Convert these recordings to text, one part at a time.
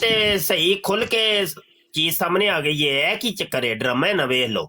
ਤੇ ਸਹੀ ਖੁੱਲ ਕੇ ਚੀਜ਼ ਸਾਹਮਣੇ ਆ ਗਈ ਹੈ ਕੀ ਚੱਕਰ ਹੈ ਡਰਾਮਾ ਹੈ ਨਾ ਵੇਖ ਲਓ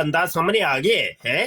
ਬੰਦਾ ਸਾਹਮਣੇ ਆ ਗਿਆ ਹੈ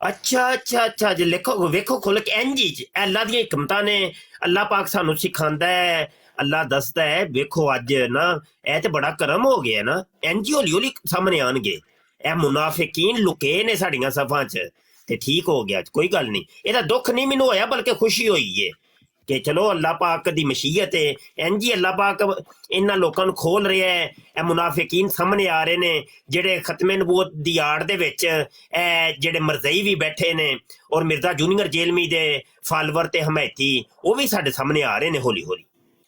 ਅੱਛਾ ਅੱਛਾ ਅੱਛਾ ਜੇ ਲਿਖੋ ਵੇਖੋ ਖੁੱਲ ਕੇ ਇੰਜ ਹੀ ਅੱਲਾ ਦੀਆਂ ਹਕਮਤਾਂ ਨੇ ਅੱਲਾ ਪਾਕ ਸਾਨੂੰ ਸਿਖਾਉਂਦਾ ਹੈ ਅੱਲਾ ਦੱਸਦਾ ਹੈ ਵੇਖੋ ਅੱਜ ਨਾ ਇਹ ਤੇ ਬੜਾ ਕਰਮ ਹੋ ਗਿਆ ਨਾ ਇੰਜ ਹੀ ਹੌਲੀ ਹੌਲੀ ਸਾਹਮਣੇ ਆਣਗੇ ਇਹ ਮੁਨਾਫਿਕੀਨ ਲੁਕੇ ਨੇ ਸਾਡੀਆਂ ਸਫਾਂ 'ਚ ਤੇ ਠੀਕ ਹੋ ਗਿਆ ਕੋਈ ਗੱਲ ਨਹੀਂ ਇਹਦਾ ਦੁੱਖ ਨਹੀਂ ਮੈਨੂੰ ਹੋਇਆ ਬਲਕਿ ਖੁਸ਼ੀ ਹੋਈ ਏ ਕਿ ਚਲੋ ਅੱਲਾ ਪਾਕ ਦੀ ਮਸ਼ੀਅਤ ਹੈ ਇੰਜ ਹੀ ਅੱਲਾ ਪਾਕ ਇਹਨਾਂ ਲੋਕਾਂ ਨੂੰ ਖੋਲ ਰਿਹਾ ਹੈ ਇਹ ਮੁਨਾਫਿਕੀਨ ਸਾਹਮਣੇ ਆ ਰਹੇ ਨੇ ਜਿਹੜੇ ਖਤਮੇ ਨਬੂਵਤ ਦੀ ਆੜ ਦੇ ਵਿੱਚ ਇਹ ਜਿਹੜੇ ਮਰਜ਼ਈ ਵੀ ਬੈਠੇ ਨੇ ਔਰ ਮਿਰਜ਼ਾ ਜੂਨੀਅਰ ਜੇਲਮੀ ਦੇ ਫਾਲੋਵਰ ਤੇ ਹਮਾਇਤੀ ਉਹ ਵੀ ਸਾਡੇ ਸਾਹਮਣੇ ਆ ਰਹੇ ਨੇ ਹੌਲੀ ਹੌਲੀ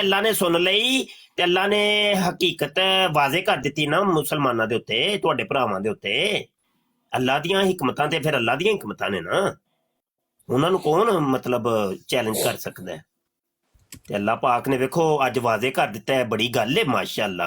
ਅੱਲਾ ਨੇ ਸੁਣ ਲਈ ਤੇ ਅੱਲਾ ਨੇ ਹਕੀਕਤ ਵਾਜ਼ੇ ਕਰ ਦਿੱਤੀ ਨਾ ਮੁਸਲਮਾਨਾਂ ਦੇ ਉੱਤੇ, ਤੁਹਾਡੇ ਭਰਾਵਾਂ ਦੇ ਉੱਤੇ। ਅੱਲਾ ਦੀਆਂ ਹਕਮਤਾਂ ਤੇ ਫਿਰ ਅੱਲਾ ਦੀਆਂ ਹਕਮਤਾਂ ਨੇ ਨਾ, ਉਹਨਾਂ ਨੂੰ ਕੌਣ ਮਤਲਬ ਚੈਲੰਜ ਕਰ ਸਕਦਾ ਹੈ? ਤੇ ਅੱਲਾ ਪਾਕ ਨੇ ਵੇਖੋ ਅੱਜ ਵਾਜ਼ੇ ਕਰ ਦਿੱਤਾ ਹੈ। ਬੜੀ ਗੱਲ ਹੈ ਮਾਸ਼ਾਅੱਲਾ,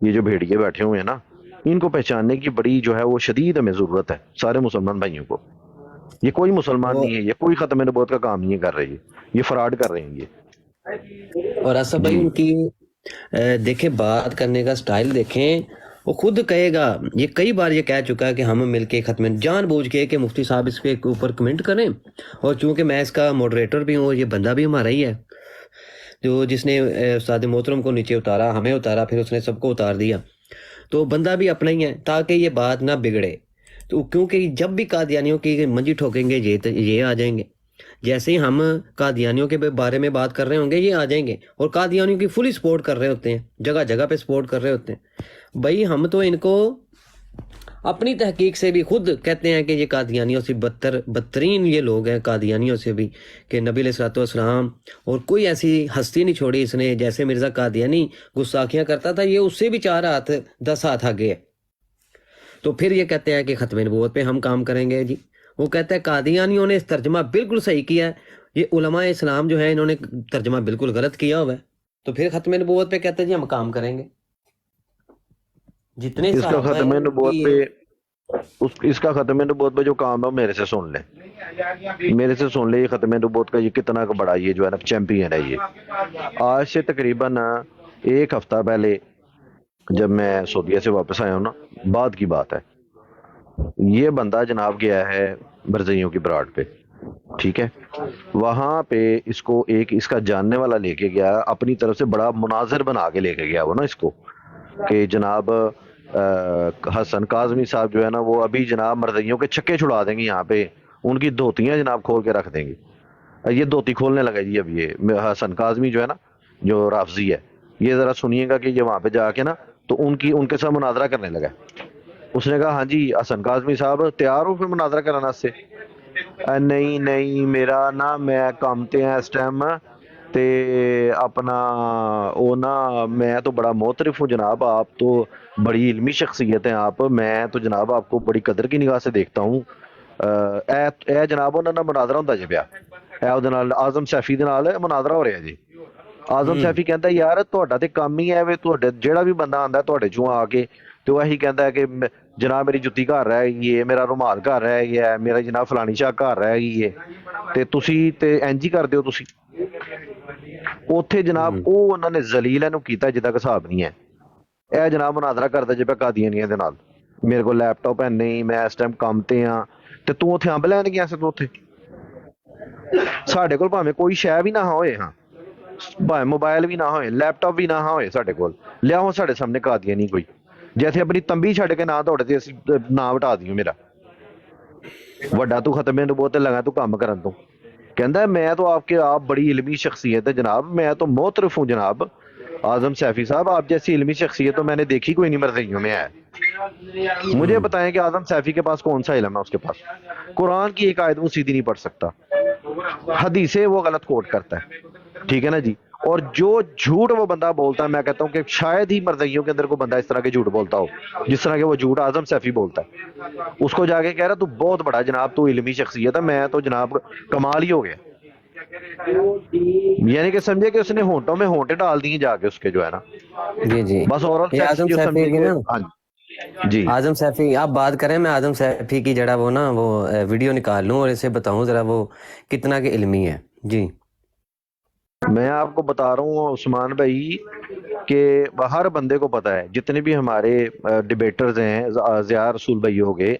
یہ جو بھیڑیے بیٹھے ہوئے ہیں نا، ان کو پہچاننے کی بڑی جو ہے وہ شدید ہمیں ضرورت ہے، سارے مسلمان بھائیوں کو۔ یہ کوئی مسلمان وہ نہیں ہے، یہ کوئی ختم نبوت کا کام نہیں کر رہے، یہ فراڈ کر رہے ہیں یہ۔ اور اسد بھائی جی ان کی دیکھیں بات کرنے کا سٹائل دیکھیں، وہ خود کہے گا، یہ کئی بار یہ کہہ چکا ہے کہ ہم مل کے ختم جان بوجھ کے کہ مفتی صاحب اس کے اوپر کمنٹ کریں، اور چونکہ میں اس کا ماڈریٹر بھی ہوں اور یہ بندہ بھی ہمارا ہی ہے جو جس نے استاد محترم کو نیچے اتارا، ہمیں اتارا، پھر اس نے سب کو اتار دیا، تو بندہ بھی اپنا ہی ہے تاکہ یہ بات نہ بگڑے۔ تو کیونکہ جب بھی قادیانیوں کی منجی ٹھوکیں گے یہ آ جائیں گے، جیسے ہی ہم قادیانیوں کے بارے میں بات کر رہے ہوں گے یہ آ جائیں گے، اور قادیانیوں کی فلی سپورٹ کر رہے ہوتے ہیں، جگہ جگہ پہ سپورٹ کر رہے ہوتے ہیں۔ بھائی ہم تو ان کو اپنی تحقیق سے بھی خود کہتے ہیں کہ یہ قادیانیوں سے بدترین یہ لوگ ہیں، قادیانیوں سے بھی، کہ نبی علیہ الصلوۃ والسلام اور کوئی ایسی ہستی نہیں چھوڑی اس نے، جیسے مرزا قادیانی گستاخیاں کرتا تھا یہ اس سے بھی 4 ہاتھ 10 ہاتھ آگے ہے۔ تو پھر یہ کہتے ہیں کہ ختم نبوت پہ ہم کام کریں گے جی۔ وہ کہتا ہے قادیانیوں نے اس ترجمہ بالکل صحیح کیا ہے، یہ علماء اسلام جو ہے انہوں نے ترجمہ بالکل غلط کیا ہوا ہے، تو پھر ختم نبوت پہ کہتے ہیں جی ہم کام کریں گے۔ جتنے اس کا صحابہ ختم ہیں نبوت پہ اس کا ختم نبوت پہ جو کام ہے میرے سے سن لیں، میرے سے سن لیں، یہ ختم نبوت کا یہ کتنا کا بڑا یہ جو ہے نا چیمپئن ہے۔ یہ آج سے تقریباً 1 ہفتہ پہلے جب میں سعودیہ سے واپس آیا ہوں نا، بعد کی بات ہے، یہ بندہ جناب گیا ہے برزیوں کی براڈ پہ، ٹھیک ہے، وہاں پہ اس کو ایک اس کا جاننے والا لے کے گیا، اپنی طرف سے بڑا مناظر بنا کے لے کے گیا وہ نا اس کو، کہ جناب حسن کاظمی صاحب جو ہے نا وہ ابھی جناب مرزیوں کے چھکے چھڑا دیں گے، یہاں پہ ان کی دھوتیاں جناب کھول کے رکھ دیں گے۔ یہ دھوتی کھولنے لگا جی اب یہ حسن کاظمی جو ہے نا جو رافضی ہے، یہ ذرا سنیے گا کہ یہ وہاں پہ جا کے نا تو ان کے ساتھ مناظرہ کرنے لگا۔ اس نے کہا ہاں جی حسن کاظمی صاحب تیار ہو پھر مناظرہ کرانا اس سے؟ نہیں میرا نا میں کام تے ہیں اس ٹائم تے اپنا وہ نا میں تو بڑا معترف ہوں جناب، آپ تو بڑی علمی شخصیت ہیں آپ، میں تو جناب آپ کو بڑی قدر کی نگاہ سے دیکھتا ہوں۔ اے جناب انہاں نا مناظرہ ہوندا جی پیا، اے اودے نال اعظم سیفی دے نال مناظرہ ہو رہا جی۔ اعظم سیفی کہندا یار تہاڈا تے کام ہی ہے وے، تہاڈے جیڑا بھی بندہ آندا تہاڈے چوں آ کے تو وہی کہندا ہے کہ جناب میری جُتی گھر رہ گئی ہے، میرا رومال گھر رہ گیا ہے، میرا جناب فلانی شاہ گھر رہ گئی ہے، تے تسی تے انج ہی کر دیو تسی۔ اوتھے جناب او انہاں نے ذلیل نو کیتا جدا کہ حساب نہیں ہے۔ اے جناب مناظرہ کردا جے پہ قادیانیاں دے نال، میرے کو لیپ ٹاپ ہے نہیں، میں اس ٹائم کام تے ہاں، تے تو اوتھے امب لین گیا سی تو اوتھے ساڈے کول بھاویں کوئی شے بھی نہ ہوئے، ہاں بھاویں موبائل بھی نہ ہوئے، لیپ ٹاپ بھی نہ ہوئے ساڈے کول، لیاؤ ساڈے سامنے قادیانی کوئی، جیسے اپنی تمبی چھڈ کے نہ دوڑ تے اسی نام ہٹا دیو میرا، وڈا تو ختم نبوت لگا تو کام کرن تو کہندا ہے میں تو آپ بڑی علمی شخصیت ہے جناب، میں تو معترف ہوں جناب اعظم سیفی صاحب، آپ جیسی علمی شخصیت تو میں نے دیکھی کوئی نہیں مرزیوں میں ہے۔ مجھے بتائیں کہ اعظم سیفی کے پاس کون سا علم ہے؟ اس کے پاس قرآن کی ایک آیت وہ سیدھی نہیں پڑھ سکتا، حدیثیں وہ غلط کوٹ کرتا ہے، ٹھیک ہے نا جی، اور جو جھوٹ وہ بندہ بولتا ہے میں کہتا ہوں کہ شاید ہی مرزیوں کے اندر کوئی بندہ اس طرح کے جھوٹ بولتا ہو جس طرح کے وہ جھوٹ اعظم سیفی بولتا ہے۔ اس کو جا کے کہہ رہا تو بہت بڑا جناب تو علمی شخصیت ہے، میں تو جناب کمال ہی ہو گیا، یعنی کہ سمجھے کہ اس نے ہونٹوں میں ہونٹے ڈال دیے جا کے اس کے جو ہے نا، جی بس اور یہ اعظم سیفی کی نا، جی اعظم سیفی آپ بات کریں، میں اعظم سیفی کی جڑا وہ نا وہ ویڈیو نکال لوں اور اسے بتاؤں ذرا وہ کتنا کہ علمی ہے۔ جی میں آپ کو بتا رہا ہوں عثمان بھائی کہ ہر بندے کو پتا ہے، جتنے بھی ہمارے ڈیبیٹرز ہیں، ضیاء رسول بھائی ہو گئے،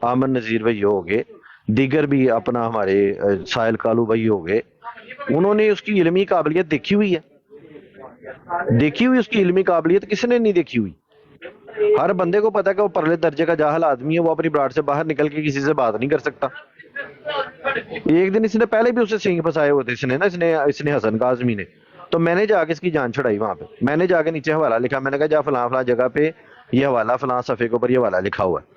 آمن نذیر بھائی ہو گئے، دیگر بھی اپنا ہمارے ساحل کالو بھائی ہو گئے، انہوں نے اس کی علمی قابلیت دیکھی ہوئی ہے، دیکھی ہوئی اس کی علمی قابلیت کس نے نہیں دیکھی ہوئی؟ ہر بندے کو پتا کہ وہ پرلے درجے کا جاہل آدمی ہے، وہ اپنی براڈ سے باہر نکل کے کسی سے بات نہیں کر سکتا۔ ایک دن اس نے پہلے بھی اسے سینگ پھنسائے ہوئے تھے، اس نے حسن کاظمی نے، تو میں نے جا کے اس کی جان چھڑائی وہاں پہ، میں نے جا کے نیچے حوالہ لکھا، میں نے کہا جا فلاں فلاں جگہ پہ یہ حوالہ فلاں صفحے کے اوپر یہ حوالہ لکھا ہوا ہے۔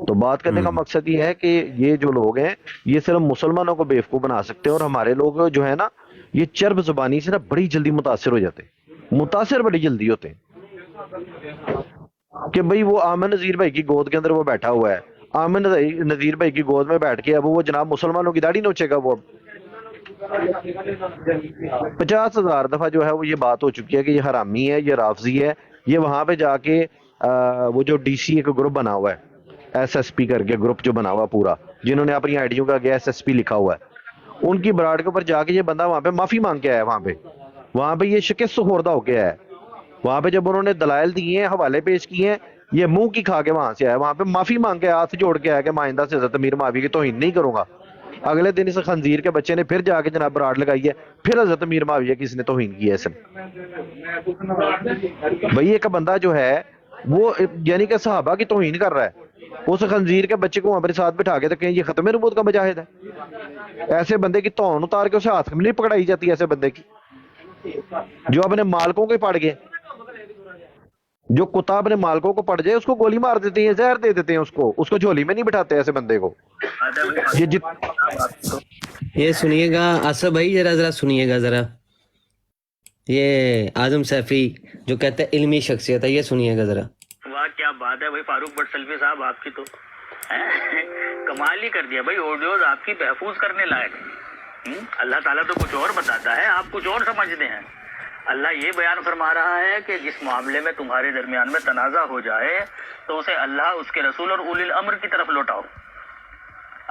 تو بات کرنے کا مقصد یہ ہے کہ یہ جو لوگ ہیں یہ صرف مسلمانوں کو بیوقوف بنا سکتے ہیں، اور ہمارے لوگ جو ہے نا یہ چرب زبانی سے نا بڑی جلدی متاثر ہو جاتے ہیں، متاثر بڑی جلدی ہوتے ہیں کہ بھئی وہ آمن نذیر بھائی کی گود کے اندر وہ بیٹھا ہوا ہے، آمن نذیر بھائی کی گود میں بیٹھ کے اب وہ جناب مسلمانوں کی داڑھی نوچے گا، وہ 50,000 دفعہ جو ہے وہ یہ بات ہو چکی ہے کہ یہ حرامی ہے، یہ رافضی ہے، یہ وہاں پہ جا کے وہ جو DCA کا گروپ بنا ہوا ہے SSP کر کے گروپ جو بنا ہوا پورا, جنہوں نے اپنی آئیڈیوں کا آگے SSP لکھا ہوا ہے, ان کی براڈ کے اوپر جا کے یہ بندہ وہاں پہ معافی مانگ کے آیا. وہاں پہ یہ شکست خوردہ ہو کے آیا. وہاں پہ جب انہوں نے دلائل دیے ہیں, حوالے پیش کیے ہیں, یہ منہ کی کھا کے وہاں سے آیا. وہاں پہ معافی مانگ کے ہاتھ جوڑ کے آیا کہ میں آئندہ سے حضرت امیر معاویہ کی توہین نہیں کروں گا. اگلے دن اس خنزیر کے بچے نے پھر جا کے جناب براڈ لگائی ہے, پھر حضرت امیر معاویہ کی اس نے توہین کی ہے. بھائی ایک بندہ جو ہے وہ یعنی کہ صحابہ کی توہین کر رہا ہے, اس خنزیر کے بچے کو ہمارے ساتھ بٹھا کے تو کہیں یہ ختم نبوت کا مجاہد ہے. ایسے بندے کی توہین اتار کے اسے ہاتھ میں نہیں پکڑائی جاتی, ایسے بندے کی جو اپنے مالکوں کو پڑ گئے. جو کتا اپنے مالکوں کو پڑ جائے اس کو گولی مار دیتے ہیں, زہر دے دیتے ہیں, اس کو جھولی میں نہیں بٹھاتے ایسے بندے کو. یہ سنیے گا آصف بھائی, ذرا سنیے گا ذرا. یہ اعظم سیفی جو کہتے ہیں علمی شخصیت ہے, یہ سنیے گا ذرا. واہ کیا بات ہے بھائی فاروق بٹ سلفی صاحب, آپ کی تو کمال ہی کر دیا بھائی. آڈیوز آپ کی محفوظ کرنے لائق. اللہ تعالیٰ تو کچھ اور بتاتا ہے, آپ کچھ اور سمجھتے ہیں. اللہ یہ بیان فرما رہا ہے کہ جس معاملے میں تمہارے درمیان میں تنازع ہو جائے تو اسے اللہ, اس کے رسول اور اولی الامر کی طرف لوٹاؤ.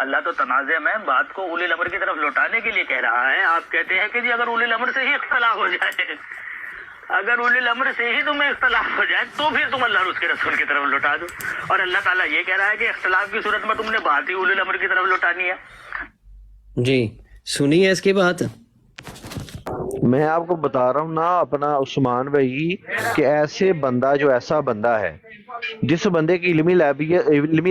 اللہ تو تنازع میں بات کو اولی الامر کی طرف لوٹانے کے لیے کہہ رہا ہے. آپ کہتے ہیں کہ جی اگر اولی الامر سے ہی اختلاف ہو جائے, اگر اولی الامر سے ہی تمہیں اختلاف ہو جائے تو پھر تم اللہ اور اس کے رسول کی طرف لوٹا دو. اور اللہ تعالیٰ یہ کہہ رہا ہے کہ اختلاف کی صورت میں تم نے بات ہی اولی الامر کی طرف لوٹانی ہے. جی سنیے اس کی بات. میں آپ کو بتا رہا ہوں نا اپنا عثمان بھائی کہ ایسے بندہ جو ایسا بندہ ہے جس بندے کی علمی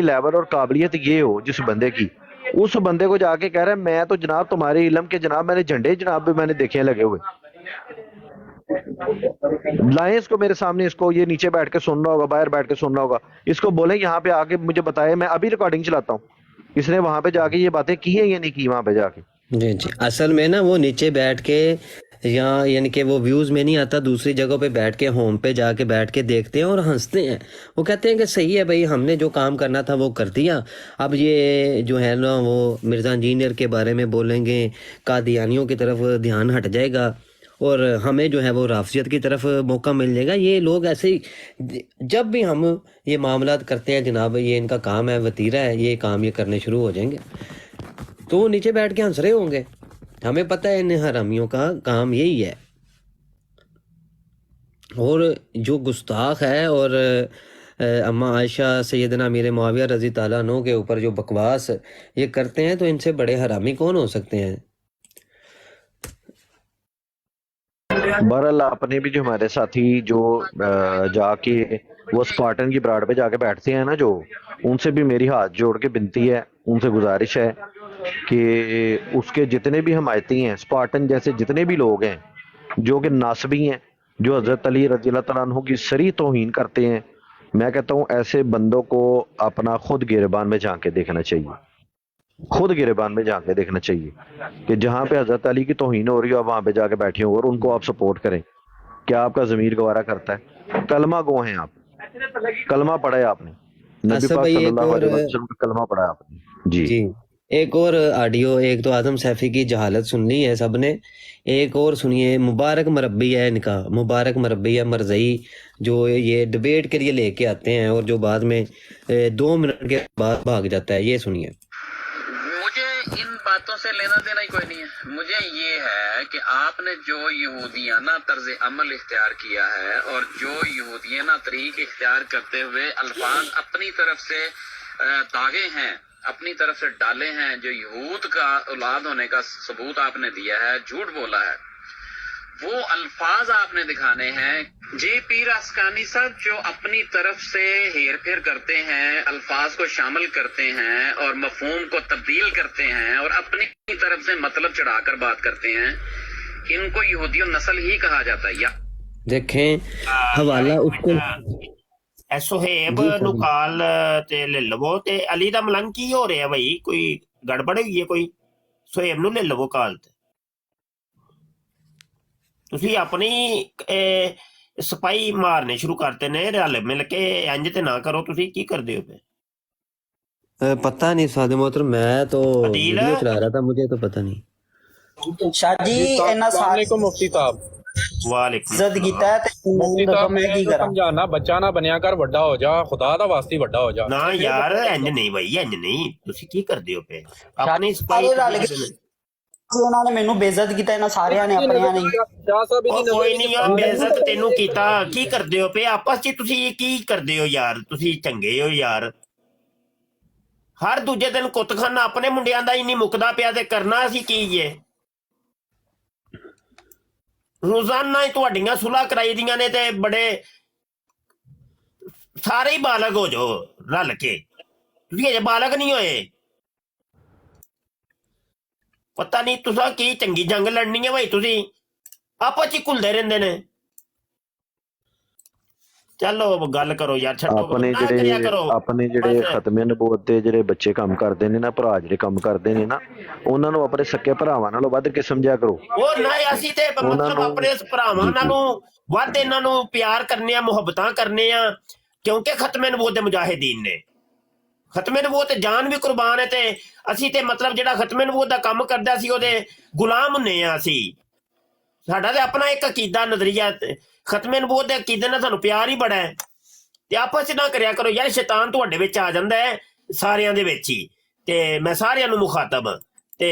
لیول اور قابلیت یہ ہو, جس بندے کی, اس بندے کو جا کے کہہ رہا ہے میں تو جناب تمہارے علم کے جناب میں نے جھنڈے جناب بھی میں نے دیکھے لگے ہوئے. لائیں اس کو میرے سامنے, اس کو یہ نیچے بیٹھ کے سن رہا ہوگا, باہر بیٹھ کے سن رہا ہوگا, اس کو بولیں یہاں پہ آ کے مجھے بتائے. میں ابھی ریکارڈنگ چلاتا ہوں, اس نے وہاں پہ جا کے یہ باتیں کی ہیں یا نہیں کی وہاں پہ جا کے. جی اصل میں نا وہ نیچے بیٹھ کے یعنی کہ وہ ویوز میں نہیں آتا, دوسری جگہ پہ بیٹھ کے ہوم پہ جا کے بیٹھ کے دیکھتے ہیں اور ہنستے ہیں. وہ کہتے ہیں کہ صحیح ہے بھائی, ہم نے جو کام کرنا تھا وہ کر دیا. اب یہ جو ہے نا وہ مرزا انجینئر کے بارے میں بولیں گے, قادیانیوں کی طرف دھیان ہٹ جائے گا اور ہمیں جو ہے وہ رافضیت کی طرف موقع مل جائے گا. یہ لوگ ایسے ہی جب بھی ہم یہ معاملات کرتے ہیں جناب, یہ ان کا کام ہے, وتیرہ ہے, یہ کام یہ کرنے شروع ہو جائیں گے تو وہ نیچے بیٹھ کے ہنس رہے ہوں گے. ہمیں پتہ ہے ان حرامیوں کا کام یہی ہے. اور جو گستاخ ہے اور اما عائشہ سیدنا امیر معاویہ رضی تعالیٰ عنہ کے اوپر جو بکواس یہ کرتے ہیں, تو ان سے بڑے حرامی کون ہو سکتے ہیں. بہرحال اپنے بھی جو ہمارے ساتھی جو جا کے وہ اسپارٹن کی براڈ پہ جا کے بیٹھتے ہیں نا, جو ان سے بھی میری ہاتھ جوڑ کے بنتی ہے, ان سے گزارش ہے کہ اس کے جتنے بھی حمایتی ہیں, اسپارٹن جیسے جتنے بھی لوگ ہیں جو کہ ناصبی ہیں, جو حضرت علی رضی اللہ تعالیٰ عنہ کی صریح توہین کرتے ہیں, میں کہتا ہوں ایسے بندوں کو اپنا خود گریبان میں جھانک کے دیکھنا چاہیے. خود گریبان میں جا کے دیکھنا چاہیے کہ جہاں پہ حضرت علی کی توہین ہو رہی ہو, آپ وہاں پہ جا کے بیٹھے ہو اور ان کو آپ سپورٹ کریں. کیا آپ کا ضمیر گوارا کرتا ہے؟ کلمہ گو ہیں آپ, کلمہ پڑھا ہے آپ نے, نبی پاک صلی اللہ علیہ وسلم کا کلمہ پڑھا ہے آپ نے. جی ایک اور آڈیو, ایک تو اعظم سیفی کی جہالت سن لی ہے سب نے, ایک اور سنیے. مبارک مربی ہے ان کا, مبارک مربی ہے مرزئی, جو یہ ڈبیٹ کے لیے لے کے آتے ہیں اور جو بعد میں 2 منٹ کے بعد بھاگ جاتا ہے. یہ سنیے. ان باتوں سے لینا دینا ہی کوئی نہیں ہے. مجھے یہ ہے کہ آپ نے جو یہودیانہ طرز عمل اختیار کیا ہے اور جو یہودیانہ طریق اختیار کرتے ہوئے الفاظ اپنی طرف سے داغے ہیں, اپنی طرف سے ڈالے ہیں, جو یہود کا اولاد ہونے کا ثبوت آپ نے دیا ہے, جھوٹ بولا ہے, وہ الفاظ آپ نے دکھانے ہیں. جی پیر اسکانی صاحب جو اپنی طرف سے ہیر پھیر کرتے ہیں, الفاظ کو شامل کرتے ہیں اور مفہوم کو تبدیل کرتے ہیں اور اپنی طرف سے مطلب چڑھا کر بات کرتے ہیں, ان کو یہودی نسل ہی کہا جاتا ہے. یا دیکھیں حوالہ اس کو سہیب نکال تے لے لو. تے علی دا ملنگ کی ہو رہا ہے بھائی, کوئی گڑبڑ ہوئی ہے کوئی؟ سہیب نو لے لو کال تے. تسی اپنی سپائی مارنے شروع کرتے نے, رل مل کے انج تے نہ کرو. تسی کی کر دیو پہ پتہ نہیں سادہ محترم, میں تو ویڈیو چلا رہا تھا, مجھے تو پتہ نہیں. شاہ جی السلام علیکم مفتی صاحب. ਵਾਲੇਕੁਮ ਇੱਜ਼ਤ ਕੀਤਾ ਹੈ ਤੇ ਮੈਨੂੰ ਦੱਸੋ ਮੈਂ ਕੀ ਕਰਾਂ। ਸਮਝਾਣਾ ਬੱਚਾ ਨਾ ਬਣਿਆ ਕਰ, ਵੱਡਾ ਹੋ ਜਾ, ਖੁਦਾ ਦਾ ਵਾਸਤੇ ਵੱਡਾ ਹੋ ਜਾ। ਨਾ ਯਾਰ ਇੰਜ ਨਹੀਂ ਬਈ, ਇੰਜ ਨਹੀਂ, ਤੁਸੀਂ ਕੀ ਕਰਦੇ ਹੋ ਪਏ ਆਪਣੀ ਸਫਾਈ ਸਾਰੇ ਰਲ ਕੇ ਉਹਨਾਂ ਨੇ ਮੈਨੂੰ ਬੇਇੱਜ਼ਤ ਕੀਤਾ, ਇਹਨਾਂ ਸਾਰਿਆਂ ਨੇ ਆਪਣਿਆਂ ਨੇ। ਸ਼ਾਹ ਸਾਹਿਬ ਉਹ ਕੋਈ ਨਹੀਂ ਆ, ਬੇਇੱਜ਼ਤ ਤੈਨੂੰ ਕੀਤਾ, ਕੀ ਕਰਦੇ ਹੋ ਪਏ ਆਪਸ ਚ, ਤੁਸੀਂ ਕੀ ਕਰਦੇ ਹੋ ਯਾਰ, ਤੁਸੀਂ ਚੰਗੇ ਹੋ ਯਾਰ। ਹਰ ਦੂਜੇ ਦਿਨ ਕੁੱਤਖਾਨਾ ਆਪਣੇ ਮੁੰਡਿਆਂ ਦਾ ਹੀ ਨਹੀਂ ਮੁੱਕਦਾ ਪਿਆ ਤੇ ਕਰਨਾ ਅਸੀਂ ਕੀ ਜੇ। ਰੋਜ਼ਾਨਾ ਹੀ ਤੁਹਾਡੀਆਂ ਸੁਲ੍ਹਾ ਕਰਾਈ ਦੀਆਂ ਨੇ ਤੇ ਬੜੇ ਸਾਰੇ ਹੀ ਬਾਲਗ ਹੋ ਜਾਓ ਰਲ ਕੇ, ਤੁਸੀਂ ਅਜੇ ਬਾਲਗ ਨਹੀਂ ਹੋਏ। ਪਤਾ ਨਹੀਂ ਤੁਸੀਂ ਕੀ ਚੰਗੀ ਜੰਗ ਲੜਨੀ ਹੈ ਭਾਈ, ਤੁਸੀਂ ਆਪਸ ਚ ਹੀ ਘੁਲਦੇ ਰਹਿੰਦੇ ਨੇ। ਚਲੋ ਗੱਲ ਕਰੋ ਯਾਰ, ਛੱਡੋ ਆਪਣੇ ਨਾ ਕਰਿਆ ਜਿਹੜੇ ਕਰੋ। ਆਪਣੇ ਜਿਹੜੇ ਬਸ। ਖਤਮੇ ਨਬੂਵਤ ਦੇ ਜਿਹੜੇ ਬੱਚੇ ਕੰਮ ਕਰਦੇ ਨੇ ਨਾ, ਭਰਾ ਜਿਹੜੇ ਕੰਮ ਕਰਦੇ ਨੇ ਨਾ, ਉਹਨਾਂ ਨੂੰ ਆਪਣੇ ਸੱਕੇ ਭਰਾਵਾਂ ਨਾਲੋਂ ਵੱਧ ਕੇ ਸਮਝਿਆ ਕਰੋ। ਉਹ ਨਾ ਅਸੀਂ ਤੇ ਮਤਲਬ ਆਪਣੇ ਭਰਾਵਾਂ ਨਾਲੋਂ ਵੱਧ ਇਹਨਾਂ ਨੂੰ ਪਿਆਰ ਕਰਨੇ ਆ, ਮੁਹੱਬਤਾਂ ਕਰਨੇ ਆ, ਕਿਉਂਕਿ ਖਤਮੇ ਨਬੂਵਤ ਦੇ ਮੁਜਾਹਿਦੀਨ ਨੇ। ਖਤਮੇ ਨਬੂਵਤ ਤੇ ਜਾਨ ਵੀ ਕੁਰਬਾਨ ਹੈ ਤੇ ਅਸੀਂ ਤੇ ਮਤਲਬ ਜਿਹੜਾ ਖਤਮੇ ਨਬੂਵਤ ਦਾ ਕੰਮ ਕਰਦਾ ਸੀ ਉਹਦੇ ਗੁਲਾਮ ਹੁੰਨੇ ਆ ਅਸੀਂ। ਸਾਡਾ ਤੇ ਆਪਣਾ ਇੱਕ ਅਕੀਦਾ ਨਜ਼ਰੀਆ, ਖਤਮੇ ਨਬੂਵਤ ਦੇ ਅਕੀਦੇ ਨਾਲ ਸਾਨੂੰ ਪਿਆਰ ਹੀ ਬੜਾ ਹੈ। ਤੇ ਆਪਸ ਚ ਨਾ ਕਰਿਆ ਕਰੋ ਯਾਰ, ਸ਼ੈਤਾਨ ਤੁਹਾਡੇ ਵਿੱਚ ਆ ਜਾਂਦਾ ਹੈ ਸਾਰਿਆਂ ਦੇ ਵਿੱਚ ਹੀ, ਤੇ ਮੈਂ ਸਾਰਿਆਂ ਨੂੰ ਮੁਖਾਤਬ ਹਾਂ ਤੇ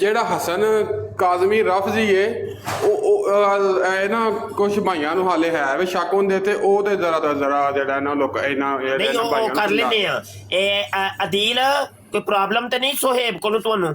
ਜਿਹੜਾ ਹਸਨ ਕਾਜ਼ਮੀ ਰਫਜ਼ੀ ਏ ਉਹ ਇਹ ਨਾ ਕੁਝ ਭਾਈਆਂ ਨੂੰ ਹਾਲੇ ਹੈ ਵੇ ਸ਼ੱਕ ਹੁੰਦੇ ਤੇ ਉਹ ਤੇ ਜ਼ਰਾ ਜਿਹੜਾ ਨਾ ਲੋਕ ਇਹਨਾਂ ਨਹੀਂ ਉਹ ਕਰ ਲੈਨੇ ਆ। ਇਹ ਅਦੀਲ ਕੋਈ ਪ੍ਰੋਬਲਮ ਤੇ ਨਹੀਂ ਸੁਹੇਬ ਕੋਲ ਤੁਹਾਨੂੰ?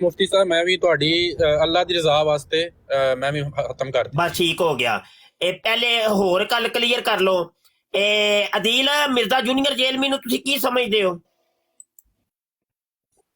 ਮੁਫਤੀ ਸਾਹਿਬ ਮੈਂ ਵੀ ਤੁਹਾਡੀ ਅੱਲਾਹ ਦੀ ਰਜ਼ਾ ਵਾਸਤੇ ਮੈਂ ਵੀ ਖਤਮ ਕਰ ਦਿੱਤਾ। ਬਸ ਠੀਕ ਹੋ ਗਿਆ। ਇਹ ਪਹਿਲੇ ਹੋਰ ਗੱਲ ਕਲੀਅਰ ਕਰ ਲਓ। ਇਹ ਅਦੀਲ ਮਿਰਜ਼ਾ ਜੂਨੀਅਰ ਜੇਲਮੀ ਨੂੰ ਤੁਸੀਂ ਕੀ ਸਮਝਦੇ ਹੋ?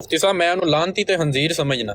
ਮੁਫਤੀ ਸਾਹਿਬ ਮੈਂ ਉਹਨੂੰ ਲਾਂਤੀ ਤੇ ਹੰਜ਼ੀਰ ਸਮਝਣਾ।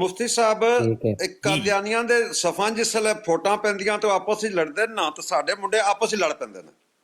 ਮੁਫਤੀ ਸਾਹਿਬ ਇੱਕ ਕਾਦੀਆਨੀਆਂ ਦੇ ਸਫਾਂ ਜਿਸਲੇ ਫੋਟਾਂ ਪੈਂਦੀਆਂ ਤੇ ਆਪਸ ਵਿੱਚ ਲੜਦੇ ਨਾ, ਤੇ ਸਾਡੇ ਮੁੰਡੇ ਆਪਸ ਵਿੱਚ ਲੜ ਪੈਂਦੇ ਨੇ।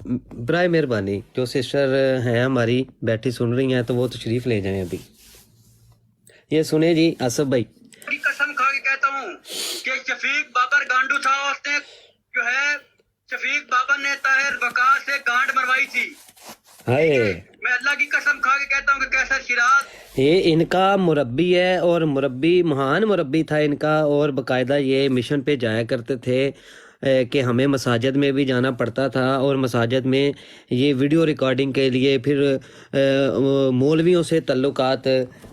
برائے مہربانی جو سسٹر ہیں ہماری بیٹھی سن رہی ہیں تو وہ تشریف لے جائیں ابھی. یہ سنیں جی آصف بھائی. قسم کھا کے کہتا ہوں کہ شفیق بابر گانڈو تھا، اس نے جو ہے شفیق بابر نے طاہر وقاص سے گانڈ مروائی تھی. ہائے میں اللہ کی قسم کھا کے کہتا ہوں کہ کیسر شیراز یہ ان کا مربی ہے اور مربی مہان مربی تھا ان کا، اور باقاعدہ یہ مشن پہ جایا کرتے تھے کہ ہمیں مساجد میں بھی جانا پڑتا تھا، اور مساجد میں یہ ویڈیو ریکارڈنگ کے لیے پھر مولویوں سے تعلقات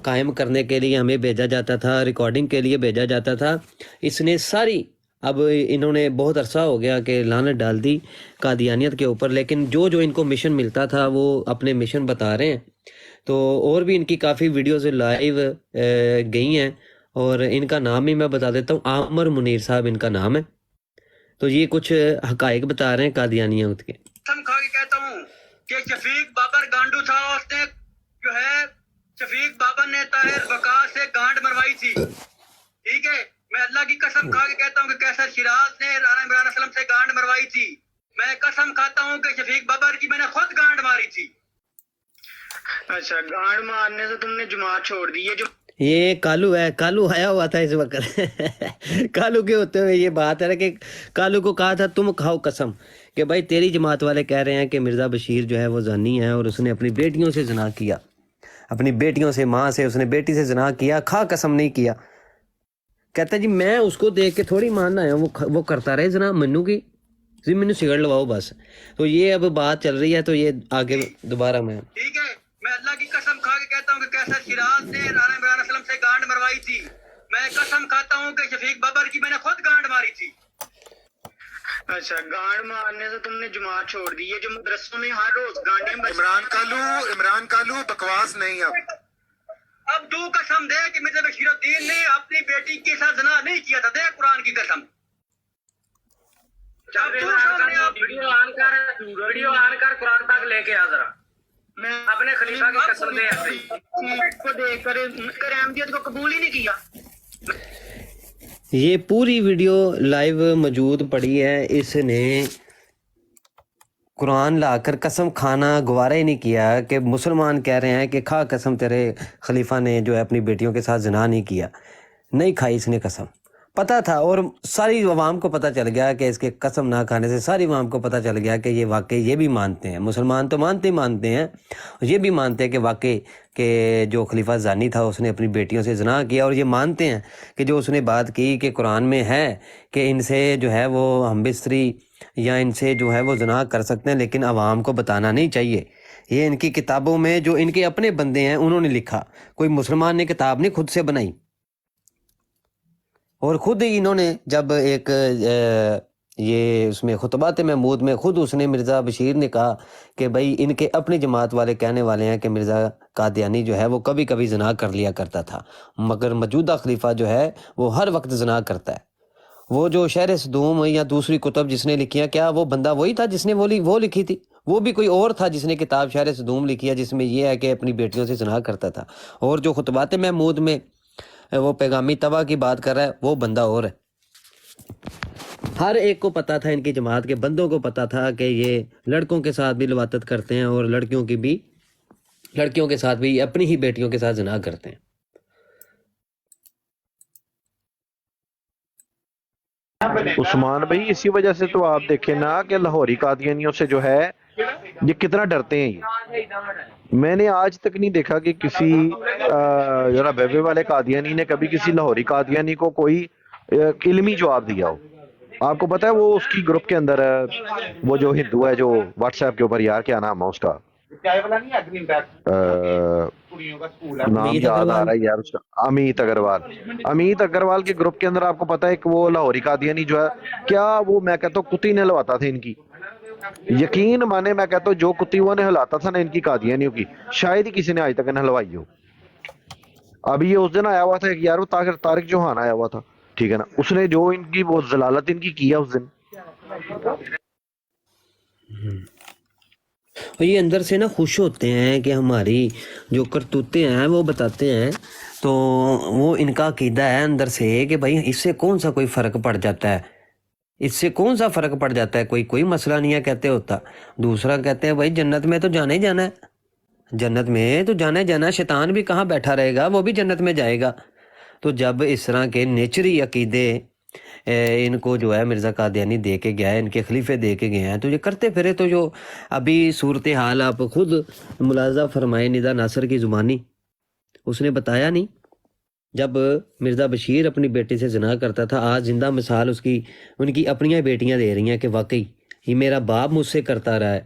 قائم کرنے کے لیے ہمیں بھیجا جاتا تھا، ریکارڈنگ کے لیے بھیجا جاتا تھا. اس نے ساری اب انہوں نے بہت عرصہ ہو گیا کہ لعنت ڈال دی قادیانیت کے اوپر، لیکن جو ان کو مشن ملتا تھا وہ اپنے مشن بتا رہے ہیں. تو اور بھی ان کی کافی ویڈیوز لائیو گئی ہیں، اور ان کا نام ہی میں بتا دیتا ہوں، عامر منیر صاحب ان کا نام ہے. تو یہ کچھ حقائق بتا رہے ہیں قادیانیت کے. قسم کھا کے کہتا ہوں کہ شفیق بابر گانڈو تھا، اس نے جو ہے شفیق بابر نے طاہر وقاص سے گانڈ مروائی تھی. ٹھیک ہے، میں اللہ کی قسم کھا کے کہتا ہوں کہ کیسر شیراز نے رانا عمران علیہ السلام سے گانڈ مروائی تھی. میں قسم کھاتا ہوں کہ شفیق بابر کی میں نے خود گانڈ ماری تھی. اچھا، گانڈ مارنے سے تم نے جماعت چھوڑ دی. یہ کالو ہے، کالو آیا ہوا تھا اس وقت. کالو کے ہوتے ہوئے یہ بات ہے کہ کالو کو کہا تھا تم کھاؤ قسم کہ بھائی تیری جماعت والے کہہ رہے ہیں کہ مرزا بشیر جو ہے وہ زانی ہے اور اس نے اپنی بیٹیوں سے زنا کیا، اپنی بیٹیوں سے، ماں سے، اس نے بیٹی سے زنا کیا، کھا قسم نہیں کیا. کہتا جی میں اس کو دیکھ کے تھوڑی ماننا ہے، وہ کرتا رہے زنا منو کی جی، مینو سگڑ لواؤ بس. تو یہ اب بات چل رہی ہے، تو یہ آگے دوبارہ میں ٹھیک ہے، میں اللہ کی قسم کھا کے کہتا ہوں کہ کیسر شیراز نے رانا عمران علیہ السلام سے گانڈ مروائی تھی. میں قسم کھاتا ہوں کہ شفیق بابر کی میں نے خود گانڈ ماری تھی. اچھا، گانڈ مارنے سے تم نے جماعت چھوڑ دی. یہ جو مدرسوں میں ہر روز گانڈیں عمران کالو بکواس نہیں. اب تو قسم دے کہ مرزا بشیر الدین نے اپنی بیٹی کے ساتھ زنا نہیں کیا تھا. دے قرآن کی قسم. ویڈیو آن کر قرآن تک لے کے آ ذرا، میں اپنے خلیفہ کی قسم دے کو دیکھ کر احمدیت کو قبول ہی نہیں کیا. یہ پوری ویڈیو لائیو موجود پڑی ہے. اس نے قرآن لا کر قسم کھانا گوارا ہی نہیں کیا کہ مسلمان کہہ رہے ہیں کہ کھا قسم تیرے خلیفہ نے جو ہے اپنی بیٹیوں کے ساتھ زنا نہیں کیا. نہیں کھائی اس نے قسم، پتہ تھا، اور ساری عوام کو پتہ چل گیا کہ اس کے قسم نہ کھانے سے ساری عوام کو پتہ چل گیا کہ یہ واقعی یہ بھی مانتے ہیں، مسلمان تو مانتے ہیں، یہ بھی مانتے ہیں کہ واقعی کہ جو خلیفہ زانی تھا اس نے اپنی بیٹیوں سے زنا کیا، اور یہ مانتے ہیں کہ جو اس نے بات کی کہ قرآن میں ہے کہ ان سے جو ہے وہ ہم بستری یا ان سے جو ہے وہ زنا کر سکتے ہیں، لیکن عوام کو بتانا نہیں چاہیے. یہ ان کی کتابوں میں جو ان کے اپنے بندے ہیں انہوں نے لکھا، کوئی مسلمان نے کتاب نہیں خود سے بنائی. اور خود ہی انہوں نے جب ایک یہ اس میں خطبات محمود میں خود اس نے مرزا بشیر نے کہا کہ بھائی ان کے اپنی جماعت والے کہنے والے ہیں کہ مرزا قادیانی جو ہے وہ کبھی کبھی زنا کر لیا کرتا تھا، مگر موجودہ خلیفہ جو ہے وہ ہر وقت زنا کرتا ہے. وہ جو شہر صدوم یا دوسری کتب جس نے لکھی ہیں، کیا وہ بندہ وہی تھا جس نے وہ لکھی تھی؟ وہ بھی کوئی اور تھا جس نے کتاب شہر صدوم لکھی ہے جس میں یہ ہے کہ اپنی بیٹیوں سے زنا کرتا تھا. اور جو خطبات محمود میں وہ پیغامی تباہ کی بات کر رہا ہے وہ بندہ اور ہے. ہر ایک کو پتا تھا، ان کی جماعت کے بندوں کو پتا تھا کہ یہ لڑکوں کے ساتھ بھی لواطت کرتے ہیں اور لڑکیوں کے ساتھ بھی اپنی ہی بیٹیوں کے ساتھ زنا کرتے ہیں. عثمان بھائی اسی وجہ سے تو آپ دیکھیں نا کہ لاہوری قادیانیوں سے جو ہے یہ کتنا ڈرتے ہیں. میں نے آج تک نہیں دیکھا کہ کسی ذرا بیوے والے قادیانی نے کبھی کسی لاہوری قادیانی کو کوئی علمی جواب دیا ہو. آپ کو پتا ہے وہ اس کی گروپ کے اندر وہ جو ہندو ہے جو واٹس ایپ کے اوپر، یار کیا نام ہے اس کا، نام یاد آ رہا ہے یار اس کا، امیت اگروال کے گروپ کے اندر آپ کو پتا ہے کہ وہ لاہوری قادیانی جو ہے، کیا وہ میں کہتا ہوں کتی نے ہلواتا تھا ان کی. یقین مانے میں کہتا ہوں جو کتی وہ نے ہلاتا تھا نا ان کی قادیانیوں کی، شاید ہی کسی نے آج تک نہ ہلوائی ہو. ابھی یہ اس دن آیا ہوا تھا کہ یار وہ طارق جوہان آیا ہوا تھا، ٹھیک ہے نا، اس نے جو ان کی وہ ضلالت ان کی کیا اس دن. یہ اندر سے نا خوش ہوتے ہیں کہ ہماری جو کرتوتے ہیں وہ بتاتے ہیں، تو وہ ان کا عقیدہ ہے اندر سے کہ بھائی اس سے کون سا کوئی فرق پڑ جاتا ہے. اس سے کون سا فرق پڑ جاتا ہے؟ کوئی مسئلہ نہیں ہے کہتے ہوتا. دوسرا کہتے ہیں بھائی جنت میں تو جانا ہی جانا ہے، جنت میں تو جانا ہی جانا ہے، شیطان بھی کہاں بیٹھا رہے گا، وہ بھی جنت میں جائے گا. تو جب اس طرح کے نیچری عقیدے ان کو جو ہے مرزا قادیانی دے کے گیا ہے، ان کے خلیفے دے کے گئے ہیں، تو یہ کرتے پھرے. تو جو ابھی صورتحال آپ خود ملاحظہ فرمائے ندا ناصر کی زبانی، اس نے بتایا نہیں جب مرزا بشیر اپنی بیٹی سے زنا کرتا تھا، آج زندہ مثال ان کی اپنی بیٹیاں دے رہی ہیں کہ واقعی یہ میرا باپ مجھ سے کرتا رہا ہے،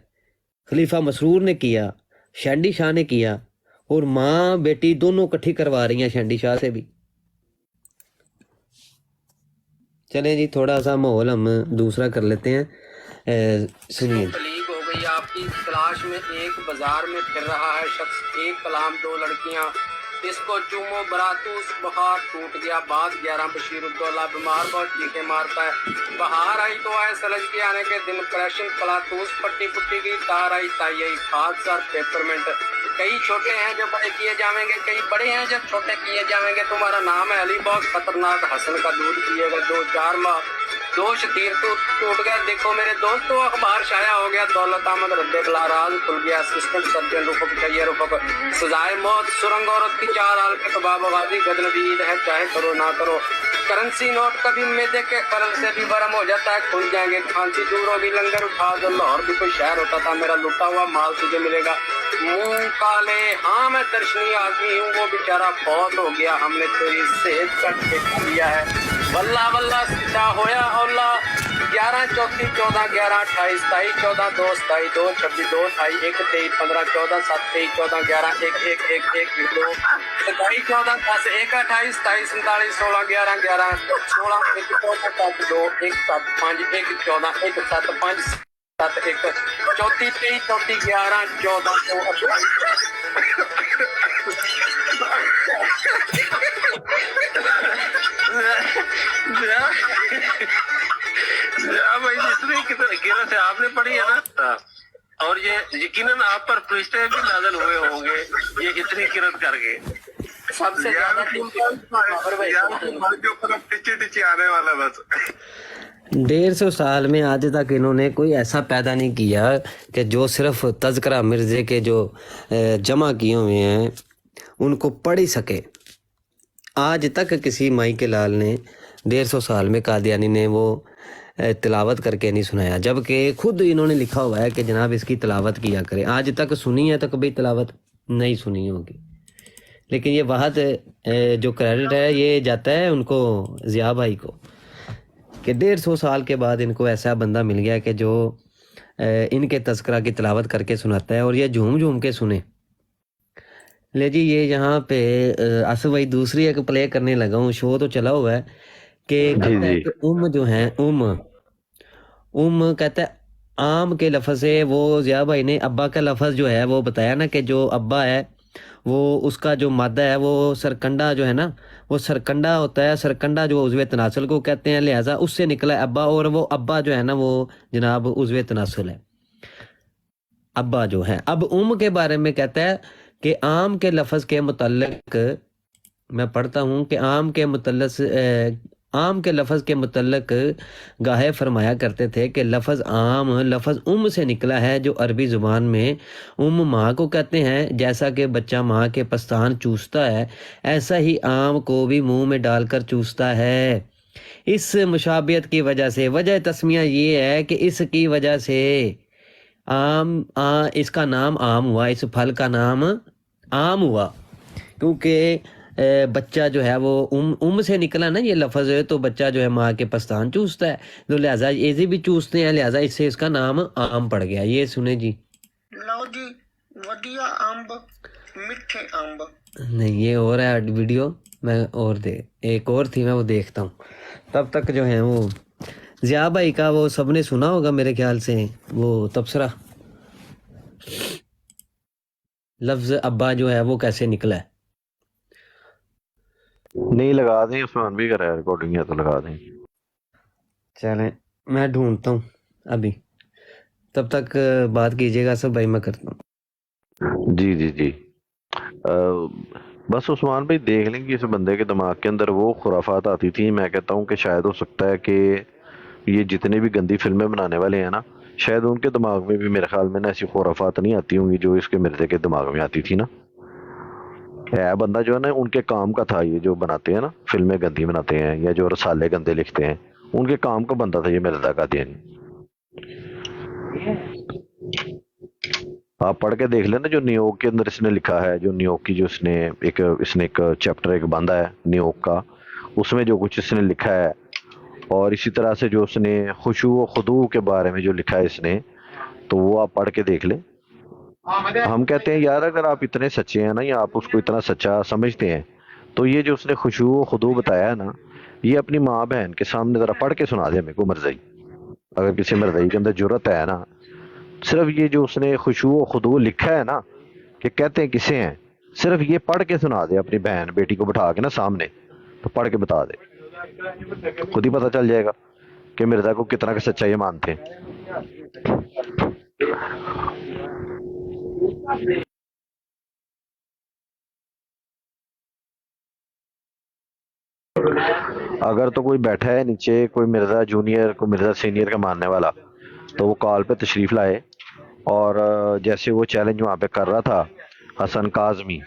خلیفہ مسرور نے کیا، شینڈی شاہ نے کیا، اور ماں بیٹی دونوں کٹھی کروا رہی ہیں شینڈی شاہ سے بھی. چلیں جی تھوڑا سا ماحول ہم دوسرا کر لیتے ہیں. سنیے. تلیق ہو گئی آپ کی تلاش میں، ایک بازار میں پھر رہا ہے شخص، ایک کلام دو لڑکیاں، اس کو چومو براتوس، بخار ٹوٹ گیا، بعد 11 بشیر الدولہ بیمار بہت چیخیں مارتا ہے. بہار آئی تو آئے سلج کے آنے کے دن، پریشن پلاتوس پٹی پٹی گئی، تار آئی تائی آئی، خاک سر پیپرمنٹ. کئی چھوٹے ہیں جو بڑے کیے جائیں گے، کئی بڑے ہیں جب چھوٹے کیے جائیں گے. تمہارا نام ہے علی، بہت خطرناک، حسن کا دودھ پیے گا 2-4 ماہ، دوش تیر ٹوٹ گیا. دیکھو میرے دوستو اخبار شائع ہو گیا، دولت احمد رد راز کھل گیا، اسسٹنٹ سرجن رفق چاہیے رفق، سزائے موت سرنگ عورت کی 4 حال کے کباب غازی گدنبی عید ہے، چاہے کرو نہ کرو. کرنسی نوٹ کبھی میدے کے خلل سے بھی برم ہو جاتا ہے، کھل جائیں گے. کھانسی دور ہوگی، لنگر اٹھا دو، لاہور بھی کوئی شہر ہوتا تھا، میرا لوٹا ہوا مال تجھے ملے گا. منہ کالے، ہاں میں درشنی آدمی ہوں، وہ بیچارہ فوت ہو گیا، ہم نے تیری صحت کٹ کے کھا لیا ہے. واللہ واللہ سچا ہویا اولا. 11 34 14 11 28 27 14 2 27 2 26 2 28 1 23 15 14 7 23 14 11 1 1 1 1 2 27 14 10 1 28 27 47 16 11 11 16 1 14 7 2 1 7 5 1 14 1 7 5 7 1 34 23 34 11 14 بھائی جتنی قرت آپ نے پڑھی ہے نا، اور یہ یقیناً آپ پر فرشتے بھی نازل ہوئے ہوں گے یہ اتنی قرت کر کے. سب سے زیادہ ٹچی آنے والا بس. 150 سال میں آج تک انہوں نے کوئی ایسا پیدا نہیں کیا کہ جو صرف تذکرہ مرزے کے جو جمع کیے ہوئے ہیں ان کو پڑھ ہی سکے. آج تک کسی مائی کے لال نے 150 سال میں قادیانی نے وہ تلاوت کر کے نہیں سنایا، جبکہ خود انہوں نے لکھا ہوا ہے کہ جناب اس کی تلاوت کیا کرے. آج تک سنی ہے تو کبھی تلاوت نہیں سنی ہوگی. لیکن یہ واحد جو کریڈٹ ہے یہ جاتا ہے ان کو ضیاء بھائی کو کہ 150 سال کے بعد ان کو ایسا بندہ مل گیا کہ جو ان کے تذکرہ کی تلاوت کر کے سناتا ہے اور یہ جھوم جھوم کے سنے. لے جی یہ یہاں پہ آصف بھائی دوسری ایک پلے کرنے لگا ہوں، شو تو چلا ہوا ہے کہ جو ہیں کہتا ہے عام کے لفظ سے. وہ ضیاء بھائی نے ابا کا لفظ جو ہے وہ بتایا نا کہ جو ابا ہے وہ اس کا جو مادہ ہے وہ سرکنڈا جو ہے نا وہ سرکنڈا ہوتا ہے. سرکنڈا جو عضو تناسل کو کہتے ہیں، لہٰذا اس سے نکلا ہے ابا، اور وہ ابا جو ہے نا وہ جناب عضو تناسل ہے ابا جو ہے. اب کے بارے میں کہتا ہے کہ عام کے لفظ کے متعلق میں پڑھتا ہوں کہ عام کے لفظ کے متعلق گاہے فرمایا کرتے تھے کہ لفظ عام لفظ سے نکلا ہے، جو عربی زبان میں ماں کو کہتے ہیں. جیسا کہ بچہ ماں کے پستان چوستا ہے ایسا ہی عام کو بھی منہ میں ڈال کر چوستا ہے. اس مشابہت کی وجہ سے وجہ تسمیہ یہ ہے کہ اس کی وجہ سے اس کا نام عام ہوا، اس پھل کا نام عام ہوا، کیونکہ بچہ جو ہے وہ سے نکلا نا یہ لفظ، تو بچہ جو ہے ماں کے پستان چوستا ہے، تو لہٰذا ایزی بھی چوستے ہیں، لہٰذا اس سے اس کا نام عام پڑ گیا. یہ سنیں جی. لو جی ودیا امب میٹھے امب. نہیں یہ اور ہے ویڈیو، میں اور ایک اور تھی میں وہ دیکھتا ہوں. تب تک جو ہے وہ ضیاء بھائی کا وہ سب نے سنا ہوگا میرے خیال سے، وہ تبصرہ لفظ ابا جو ہے وہ کیسے نکلا ہے. نہیں لگا دیں، عثمان بھی کرا ہے ریکارڈنگ ہے تو لگا دیں. چلیں میں ڈھونڈتا ہوں ابھی، تب تک بات کیجیے گا سب بھائی، میں کرتا ہوں. جی جی جی بس عثمان بھائی دیکھ لیں کہ اس بندے کے دماغ کے اندر وہ خرافات آتی تھی. میں کہتا ہوں کہ شاید ہو سکتا ہے کہ یہ جتنے بھی گندی فلمیں بنانے والے ہیں نا، شاید ان کے دماغ میں بھی میرے خیال میں نا ایسی خرافات نہیں آتی ہوں گی جو اس کے مرزا کے دماغ میں آتی تھی نا. ہے بندہ جو ہے نا ان کے کام کا تھا، یہ جو بناتے ہیں نا فلمیں گندی بناتے ہیں یا جو رسالے گندے لکھتے ہیں، ان کے کام کا بندہ تھا یہ مرزا قادیانی. آپ پڑھ کے دیکھ لینا جو نیویارک کے اندر اس نے لکھا ہے، جو نیویارک کی جو اس نے ایک چیپٹر ایک باندھا ہے نیویارک کا، اس میں جو کچھ اس نے لکھا ہے، اور اسی طرح سے جو اس نے خشوع و خضوع کے بارے میں جو لکھا ہے اس نے، تو وہ آپ پڑھ کے دیکھ لیں. ہم کہتے ہیں یار اگر آپ اتنے سچے ہیں نا یا آپ اس کو اتنا سچا سمجھتے ہیں تو یہ جو اس نے خشوع و خضوع بتایا ہے نا، یہ اپنی ماں بہن کے سامنے ذرا پڑھ کے سنا دے ہمیں کو مرزائی. اگر کسی مرزائی کے اندر جرت ہے نا، صرف یہ جو اس نے خشوع و خضوع لکھا ہے نا کہ کہتے ہیں کسے ہیں، صرف یہ پڑھ کے سنا دے اپنی بہن بیٹی کو بٹھا کے نا سامنے، تو پڑھ کے بتا دے، خود ہی پتہ چل جائے گا کہ مرزا کو کتنا کہ سچا یہ مانتے ہیں. اگر تو کوئی بیٹھا ہے نیچے، کوئی مرزا جونیئر کوئی مرزا سینئر کا ماننے والا، تو وہ کال پہ تشریف لائے. اور جیسے وہ چیلنج وہاں پہ کر رہا تھا حسن کاظمی،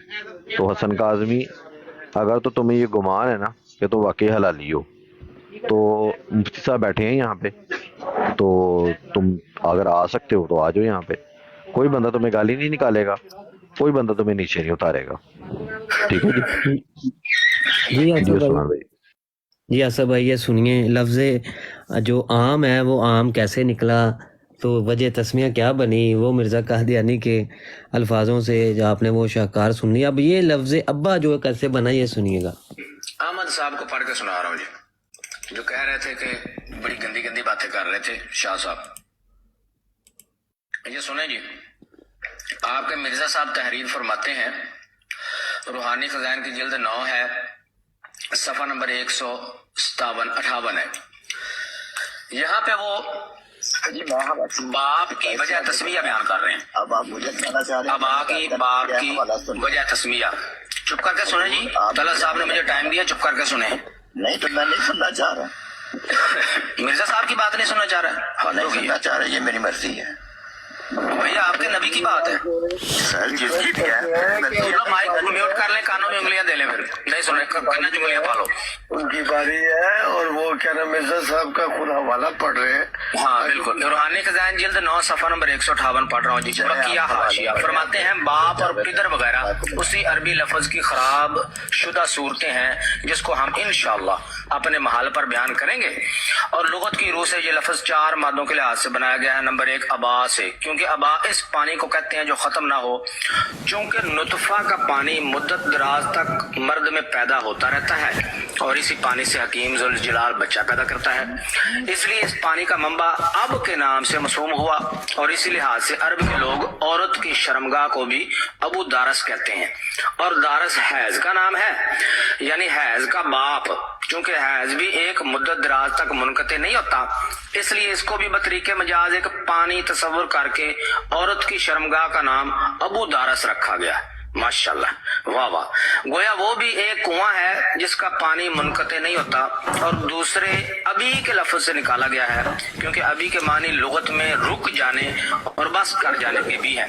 تو حسن کاظمی اگر تو تمہیں یہ گمان ہے نا کہ تم واقعی حلالی ہو، تو مفتی صاحب بیٹھے ہیں یہاں پہ، تو تم اگر آ سکتے ہو تو آ جاؤ یہاں پہ. کوئی بندہ تمہیں گالی نہیں نکالے گا، کوئی بندہ تمہیں نیچے نہیں اتارے گا. ٹھیک ہے جی. جی عثمان بھائی. جی آصف بھائی یہ سنیے، لفظ جو عام ہے وہ عام کیسے نکلا، تو وجہ تسمیہ کیا بنی، وہ مرزا قادیانی کے الفاظوں سے جو آپ نے وہ شاہکار سنی. اب یہ لفظ ابا جو کیسے بنا یہ سنیے گا. احمد صاحب کو پڑھ کے سنا رہا ہوں جی، جو کہہ رہے تھے کہ بڑی گندی گندی باتیں کر رہے تھے شاہ صاحب. یہ سنیں جی، آپ کے مرزا صاحب تحریر فرماتے ہیں، روحانی خزائن کی جلد 9 ہے، صفحہ نمبر 157-58 ہے. یہاں پہ وہ باپ کی وجہ تسمیہ بیان کر رہے ہیں. اب آپ مجھے کہنا چاہ رہے ہیں ابا کی باپ کی وجہ تسمیہ. چپ کر کے سنیں جی، طلعت صاحب نے مجھے ٹائم دیا، چپ کر کے سنیں. نہیں تو میں نہیں سننا چاہ رہا، مرزا صاحب کی بات نہیں سننا چاہ رہا. نہیں سننا چاہ رہا، یہ میری مرضی ہے. بھیا آپ کے نبی کی بات ہے سر جی، ٹھیک ہے مائک میوٹ کر لیں، کانوں میں انگلیاں دے لیں، پھر نہیں سنیں کہنا جو انگلیاں پالو. ان کی باری ہے اور وہ کیا نام مرزا صاحب کا خود حوالہ پڑھ رہے ہیں. ہاں بالکل، روحانی خزائن جلد 9 صفحہ نمبر 158 پڑھ رہا ہوں جی. بقیہ حاشیہ فرماتے ہیں باپ اور پدر وغیرہ اسی عربی لفظ کی خراب شدہ صورتیں ہیں جس کو ہم انشاءاللہ اپنے محل پر بیان کریں گے. اور لغت کی روح سے یہ لفظ 4 مادوں کے لحاظ سے بنایا گیا ہے. نمبر 1 ابا سے، کیونکہ ابا اس پانی کو کہتے ہیں جو ختم نہ ہو، چونکہ نطفہ کا پانی مدت دراز تک مرد میں پیدا ہوتا رہتا ہے اور اسی پانی سے حکیم ذوالجلال بچہ پیدا کرتا ہے. اس لیے اس پانی کا منبع اب کے نام سے مسوم ہوا، اور اسی لحاظ سے عرب کے لوگ عورت کی شرمگاہ کو بھی ابو دارس کہتے ہیں. اور دارس حیض کا نام ہے، یعنی حیض کا باپ. چونکہ حیض بھی ایک مدت دراز تک منقطع نہیں ہوتا، اس لیے اس کو بھی بطریق مجاز ایک پانی تصور کر کے عورت کی شرمگاہ کا نام ابو دارس رکھا گیا. ماشاءاللہ، واہ واہ. گویا وہ بھی ایک کنواں ہے جس کا پانی منقطع نہیں ہوتا، اور دوسرے ابھی کے لفظ سے نکالا گیا ہے، کیونکہ ابھی کے معنی لغت میں رک جانے اور بس کر جانے کے بھی ہیں.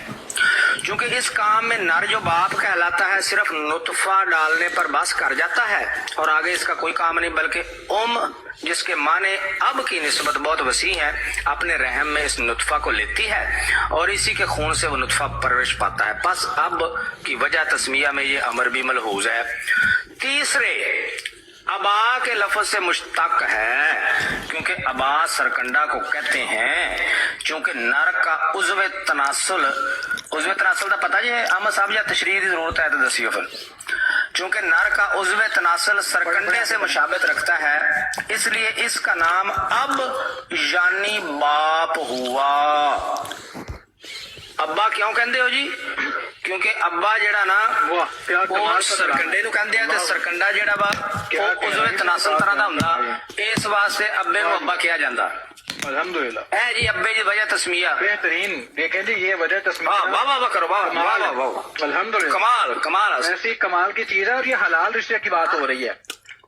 چونکہ اس کام میں نر جو باپ کہلاتا ہے صرف نطفہ ڈالنے پر بس کر جاتا ہے اور آگے اس کا کوئی کام نہیں، بلکہ جس کے معنی اب کی نسبت بہت وسیع ہے، اپنے رحم میں اس نطفہ کو لیتی ہے اور اسی کے خون سے وہ نطفہ پرورش پاتا ہے. پس اب کی وجہ تسمیہ میں یہ امر بھی ملحوظ ہے. تیسرے ابا کے لفظ سے مشتق ہے، کیونکہ ابا سرکنڈا کو کہتے ہیں. چونکہ نر کا عضو تناسل دا پتہ جی ہے احمد صاحب، یا تشریح کی ضرورت ہے تو دسیو پھر. چونکہ نر کا عضو تناسل سرکنڈے سے مشابہت رکھتا ہے، اس لیے اس کا نام اب یعنی باپ ہوا. ابا کیوں کہندے ہو جی؟ کیونکہ ابا جڑا نا وہ سرکنڈے نو کہندے ہیں، تے سرکنڈا جڑا وا وہ عضو تناسل طرح دا ہوندا، اس واسطے ابے نو ابا کہا جاندا. الحمدللہ اے جی ابے دی وجہ تسمیہ بہترین، دیکھیں جی یہ وجہ تسمیہ. واہ واہ واہ کرو، واہ واہ واہ، الحمدللہ، کمال کمال، ایسی کمال کی چیز ہے. اور یہ حلال رشتے کی بات ہو رہی ہے.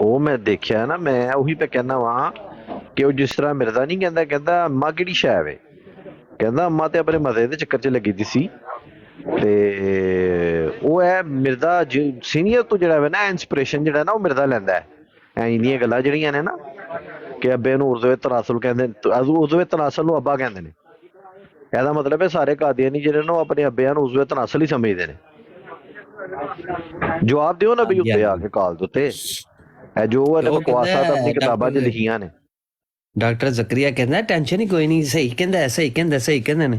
ਉਹ ਮੈਂ ਦੇਖਿਆ ਨਾ ਮੈਂ ਉਹੀ ਤੇ ਕਹਿਣਾ ਵਾਂ ਕਿ ਉਹ ਜਿਸ ਤਰ੍ਹਾਂ ਮਿਰਜ਼ਾ ਨਹੀਂ ਕਹਿੰਦਾ ਅੰਮਾ ਕਿਹੜੀ ਸ਼ੈ ਵੇ ਕਹਿੰਦਾ ਅੰਮਾ ਤੇ ਆਪਣੇ ਮਜ਼ੇ ਦੇ ਚੱਕਰ 'ਚ ਲੱਗੀ ਦੀ ਸੀ ਤੇ ਉਹ ਹੈ ਮਿਰਜ਼ਾ ਸੀਨੀਅਰ ਤੋਂ ਜਿਹੜਾ ਵੇ ਨਾ ਇੰਸਪੀਰੇਸ਼ਨ ਜਿਹੜਾ ਨਾ ਉਹ ਮਿਰਜ਼ਾ ਲੈਂਦਾ ਹੈ ਐ ਇੰਨੀਆਂ ਗੱਲਾਂ ਜਿਹੜੀਆਂ ਨੇ ਨਾ ਕਿ ਅੱਬੇ ਨੂੰ ਉਰਜ਼ਵੇ ਤਨਾਸੁਲ ਕਹਿੰਦੇ ਉਰਜ਼ਵੇ ਤਨਾਸੁਲ ਨੂੰ ਅੱਬਾ ਕਹਿੰਦੇ ਨੇ ਇਹਦਾ ਮਤਲਬ ਹੈ ਸਾਰੇ ਕਾਦੀਆਨੀ ਜਿਹੜੇ ਨੇ ਉਹ ਆਪਣੇ ਅੱਬਿਆਂ ਨੂੰ ਉਰਜ਼ਵੇ ਤਨਾਸੁਲ ਹੀ ਸਮਝਦੇ ਨੇ। ਜਵਾਬ ਦਿਓ ਨਾ ਵੀ ਉੱਤੇ ਆ ਕੇ ਕਾਲ ਦੇ ਉੱਤੇ ਜੋ ਉਹਨੇ ਬਕਵਾਸਾਂ ਤਾਂ ਆਪਣੀ ਕਿਤਾਬਾਂ 'ਚ ਲਿਖੀਆਂ ਨੇ। ਡਾਕਟਰ ਜ਼ਕਰੀਆ ਕਹਿੰਦਾ ਟੈਨਸ਼ਨ ਹੀ ਕੋਈ ਨਹੀਂ ਸਹੀ ਕਹਿੰਦਾ ਨੇ।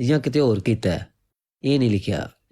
ਜਾਂ ਕਿਤੇ ਹੋਰ ਕੀਤਾ ਹੈ, ਇਹ ਨਹੀਂ ਲਿਖਿਆ।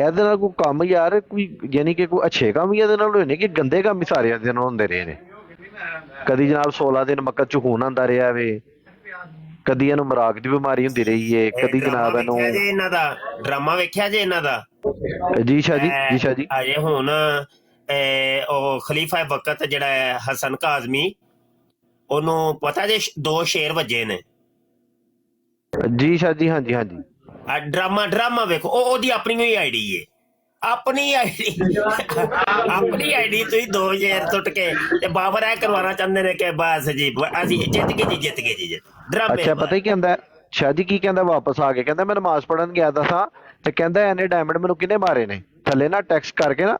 ਇਹਦੇ ਨਾਲ ਕੋਈ ਕੰਮ ਯਾਰ ਕੋਈ ਯਾਨੀ ਕਿ ਕੋਈ ਅੱਛੇ ਕੰਮ ਹੀ ਇਹਦੇ ਨਾਲ ਹੋਏ ਨੇ ਕਿ ਗੰਦੇ ਕੰਮ ਹੀ ਸਾਰੇ ਇਹਦੇ ਨਾਲ ਹੁੰਦੇ ਰਹੇ ਨੇ? ਕਦੀ ਜਨਾਬ 16 ਦਿਨ ਮੱਕਾ ਚ ਖੂਨ ਆਂਦਾ ਰਿਹਾ ਵੇ, ਕਦੀ ਇਹਨੂੰ ਮਰਾਕ ਦੀ ਬਿਮਾਰੀ ਹੁੰਦੀ ਰਹੀ ਏ, ਕਦੀ ਜਨਾਬ ਇਹਨੂੰ ਇਹਨਾਂ ਦਾ ਡਰਾਮਾ ਵੇਖਿਆ ਜੇ ਇਹਨਾਂ ਦਾ? ਜੀ ਸ਼ਾਹ ਜੀ, ਜੀ ਸ਼ਾਹ ਜੀ। ਅਜੇ ਹੁਣ ਉਹ ਖਲੀਫਾ ਵਕਤ ਜਿਹੜਾ ਹੈ ਹਸਨ ਕਾਜ਼ਮੀ, ਉਹਨੂੰ ਪਤਾ ਜੇ 2 ਸ਼ੇਰ ਵੱਜੇ ਨੇ। ਜੀ ਸ਼ਾਹ ਜੀ, ਹਾਂਜੀ ਹਾਂਜੀ। ਡਰਾਮਾ ਵੇਖੋ, ਉਹਦੀ ਆਪਣੀ ਹੀ ਆਈਡੀ ਏ, ਆਪਣੀ ਆਈਡੀ ਤੁਸੀਂ 2 ਸ਼ੇਰ ਟੁੱਟ ਕੇ ਤੇ ਬਾਬਰ ਇਹ ਕਰਵਾਉਣਾ ਚਾਹੁੰਦੇ ਨੇ ਕਿ ਬਸ ਜੀ ਅਸੀਂ ਜਿੱਤ ਗਏ ਜੀ ਡਰਾਮੇ। ਅੱਛਾ ਪਤਾ ਹੀ ਕਹਿੰਦਾ ਸ਼ਾਹ ਜੀ ਕੀ ਕਹਿੰਦਾ ਵਾਪਸ ਆ ਕੇ? ਕਹਿੰਦਾ ਮੈਂ ਨਮਾਜ਼ ਪੜਨ ਗਿਆ ਸਾਂ ਤੇ ਕਹਿੰਦਾ ਇਹਨੇ ਡਾਇਮੰਡ ਮੈਨੂੰ ਕਿਹਨੇ ਮਾਰੇ ਨੇ? ਥੱਲੇ ਨਾ ਟੈਕਸਟ ਕਰਕੇ ਨਾ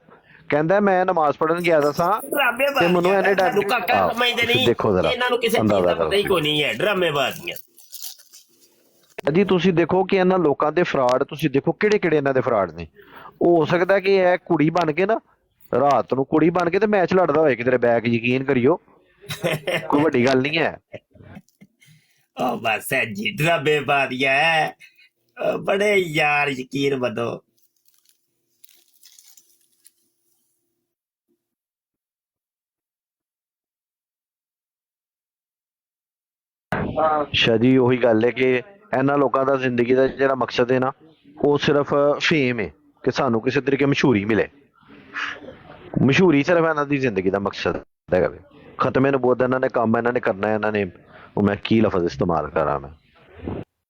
ਕਹਿੰਦਾ ਮੈਂ ਨਮਾਜ਼ ਪੜਨ ਗਿਆ ਸਾਂ ਤੇ ਮੈਨੂੰ ਇਹਨੇ ਡਾਇਮੰਡ। ਦੇਖੋ ਜ਼ਰਾ, ਇਹਨਾਂ ਨੂੰ ਕਿਸੇ ਚੀਜ਼ ਦਾ ਪਤਾ ਹੀ ਕੋਈ ਨਹੀਂ ਹੈ, ਡਰਾਮੇਬਾਜ਼ੀਆਂ। ਜੀ ਤੁਸੀਂ ਦੇਖੋ ਕਿ ਇਹਨਾਂ ਲੋਕਾਂ ਦੇ ਫਰਾਡ, ਤੁਸੀਂ ਦੇਖੋ ਕਿਹੜੇ ਕਿਹੜੇ ਇਹਨਾਂ ਦੇ ਫਰਾਡ ਨੇ। ਹੋ ਸਕਦਾ ਕਿ ਇਹ ਕੁੜੀ ਬਣ ਕੇ ਨਾ ਰਾਤ ਨੂੰ ਕੁੜੀ ਬਣ ਕੇ ਤੇ ਮੈਚ ਲੜਦਾ ਹੋਏ ਕਿਤੇ ਬੈਕ, ਯਕੀਨ ਕਰਿਓ ਕੋਈ ਵੱਡੀ ਗੱਲ ਨਹੀਂ ਹੈ। ਉਹ ਬਸ ਹੈ ਜੀ ਡਰਾਮੇਬਾਜ਼ੀਆਂ ਹੈ, ਬੜੇ ਯਾਰ ਯਕੀਨ ਮੰਨੋ। ਸ਼ਾਹ ਜੀ ਉਹੀ ਗੱਲ ਹੈ ਕਿ ਇਹਨਾਂ ਲੋਕਾਂ ਦਾ ਜ਼ਿੰਦਗੀ ਦਾ ਜਿਹੜਾ ਮਕਸਦ ਹੈ ਨਾ ਉਹ ਸਿਰਫ ਫੇਮ ਹੈ ਕਿ ਸਾਨੂੰ ਕਿਸੇ ਤਰੀਕੇ ਮਸ਼ਹੂਰੀ ਮਿਲੇ। ਮਸ਼ਹੂਰੀ ਸਿਰਫ ਇਹਨਾਂ ਦੀ ਜ਼ਿੰਦਗੀ ਦਾ ਮਕਸਦ ਹੈਗਾ। ਖਤਮੇ ਨਬੂਵਤ ਇਹਨਾਂ ਨੇ ਕੰਮ ਇਹਨਾਂ ਨੇ ਕਰਨਾ ਹੈ, ਇਹਨਾਂ ਨੇ ਉਹ ਮੈਂ ਕੀ ਲਫ਼ਜ਼ ਇਸਤੇਮਾਲ ਕਰਾਂ ਮੈਂ।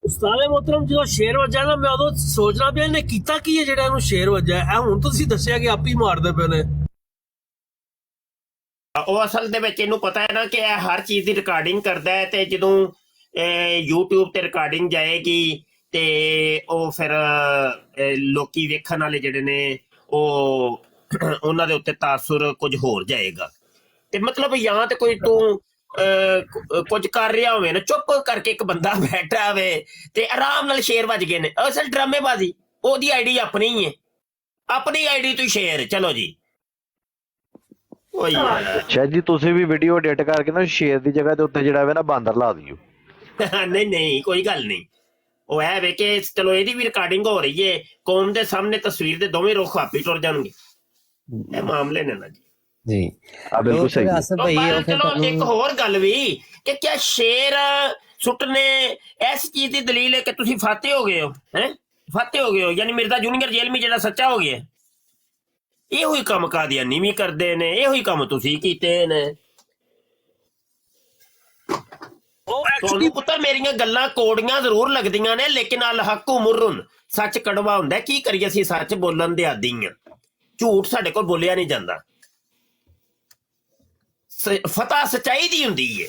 ਉਸਤਾਦ ਮੋਹਤਰਮ ਜਦੋਂ ਸ਼ੇਰ ਵੱਜਾ ਨਾ ਮੈਂ ਉਦੋਂ ਸੋਚਣਾ ਪਿਆ ਇਹਨੇ ਕੀਤਾ ਕੀ ਹੈ ਜਿਹੜਾ ਇਹਨੂੰ ਸ਼ੇਰ ਵੱਜਾ। ਇਹ ਹੁਣ ਤੁਸੀਂ ਦੱਸਿਆ ਕਿ ਆਪ ਹੀ ਮਾਰਦੇ ਪਏ ਨੇ। ਉਹ ਅਸਲ ਦੇ ਵਿੱਚ ਇਹਨੂੰ ਪਤਾ ਹੈ ਨਾ ਕਿ ਇਹ ਹਰ ਚੀਜ਼ ਦੀ ਰਿਕਾਰਡਿੰਗ ਕਰਦਾ ਹੈ, ਤੇ ਜਦੋਂ YouTube ਤੇ ਰਿਕਾਰਡਿੰਗ ਜਾਏਗੀ ਤੇ ਉਹ ਫਿਰ ਲੋਕੀ ਵੇਖਣ ਵਾਲੇ ਜਿਹੜੇ ਨੇ ਉਹ ਉਹਨਾਂ ਦੇ ਉੱਤੇ ਤਾਸੁਰ ਕੁਝ ਹੋਰ ਜਾਏਗਾ। ਤੇ ਮਤਲਬ ਜਾਂ ਤੇ ਕੋਈ ਤੂੰ ਕੁਝ ਕਰ ਰਿਹਾ ਹੋਵੇ ਨਾ, ਚੁੱਪ ਕਰਕੇ ਇੱਕ ਬੰਦਾ ਬੈਠਾ ਹੋਵੇ ਤੇ ਆਰਾਮ ਨਾਲ ਸ਼ੇਰ ਵੱਜ ਗਏ ਨੇ। ਅਸਲ ਡਰਾਮੇਬਾਜ਼ੀ, ਉਹਦੀ ਆਈਡੀ ਆਪਣੀ ਹੀ ਹੈ, ਆਪਣੀ ਆਈਡੀ ਤੋਂ ਸ਼ੇਰ। ਚਲੋ ਜੀ ਸ਼ਾਇਦ ਜੀ ਤੁਸੀਂ ਵੀ ਵੀਡੀਓ ਐਡਿਟ ਕਰਕੇ ਨਾ ਸ਼ੇਰ ਦੀ ਜਗ੍ਹਾ ਦੇ ਉੱਤੇ ਜਿਹੜਾ ਵੇ ਨਾ ਬਾਂਦਰ ਲਾ ਦਿਓ। ਨਹੀਂ ਕੋਈ ਗੱਲ ਨਹੀਂ। ਉਹ ਹੈ ਵੇ ਕਿ ਚਲੋ ਇਹਦੀ ਵੀ ਰਿਕਾਰਡਿੰਗ ਹੋ ਰਹੀ ਹੈ, ਕੌਮ ਦੇ ਸਾਹਮਣੇ ਤਸਵੀਰ ਦੇ ਦੋਵੇਂ ਰੁੱਖ ਆਪੇ ਟੁਰ ਜਾਣਗੇ। ਇਹ ਮਾਮਲੇ ਨੇ ਨਾ ਜੀ। ਜੀ ਬਿਲਕੁਲ ਸਹੀ। ਚਲੋ ਇੱਕ ਹੋਰ ਗੱਲ ਵੀ ਕਿ ਕਿਆ ਸ਼ੇਰ ਸੁੱਟਨੇ ਇਸ ਚੀਜ਼ ਦੀ ਦਲੀਲ ਹੈ ਕਿ ਤੁਸੀਂ ਫਾਤੇ ਹੋ ਗਏ ਹੋ? ਫਾਤੇ ਹੋ ਗਏ ਹੋ ਯਾਨੀ ਮਿਰਜ਼ਾ ਜੂਨੀਅਰ ਜੇਲਮੀ ਜਿਹੜਾ ਸੱਚਾ ਹੋ ਗਿਆ। ਇਹੋ ਹੀ ਕੰਮ ਕਾਦੀਆਨੀ ਵੀ ਕਰਦੇ ਨੇ, ਇਹੋ ਹੀ ਕੰਮ ਤੁਸੀਂ ਕੀਤੇ ਨੇ। ਤੁਹਾਨੂੰ ਪੁੱਤਰ ਮੇਰੀਆਂ ਗੱਲਾਂ ਕੋੜੀਆਂ ਜ਼ਰੂਰ ਲੱਗਦੀਆਂ ਨੇ, ਲੇਕਿਨ ਅਲ ਹੱਕੁ ਮੁਰਰਨ, ਸੱਚ ਕੜਵਾ ਹੁੰਦਾ। ਕੀ ਕਰੀਏ, ਅਸੀਂ ਸੱਚ ਬੋਲਣ ਦੇ ਆਦੀ ਹਾਂ, ਝੂਠ ਸਾਡੇ ਕੋਲ ਬੋਲਿਆ ਨਹੀਂ ਜਾਂਦਾ। ਫਤਹ ਸੱਚਾਈ ਦੀ ਹੁੰਦੀ ਹੈ।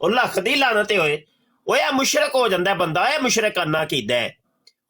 ਉਹ ਲੱਖ ਦੀ ਲਾਨਤ ਹੋਏ। ਉਹ ਇਹ ਮੁਸ਼ਰਕ ਹੋ ਜਾਂਦਾ ਬੰਦਾ। ਇਹ ਮੁਸ਼ਰਕ ਕਰਨਾ ਕੀਦਾ ਹੈ,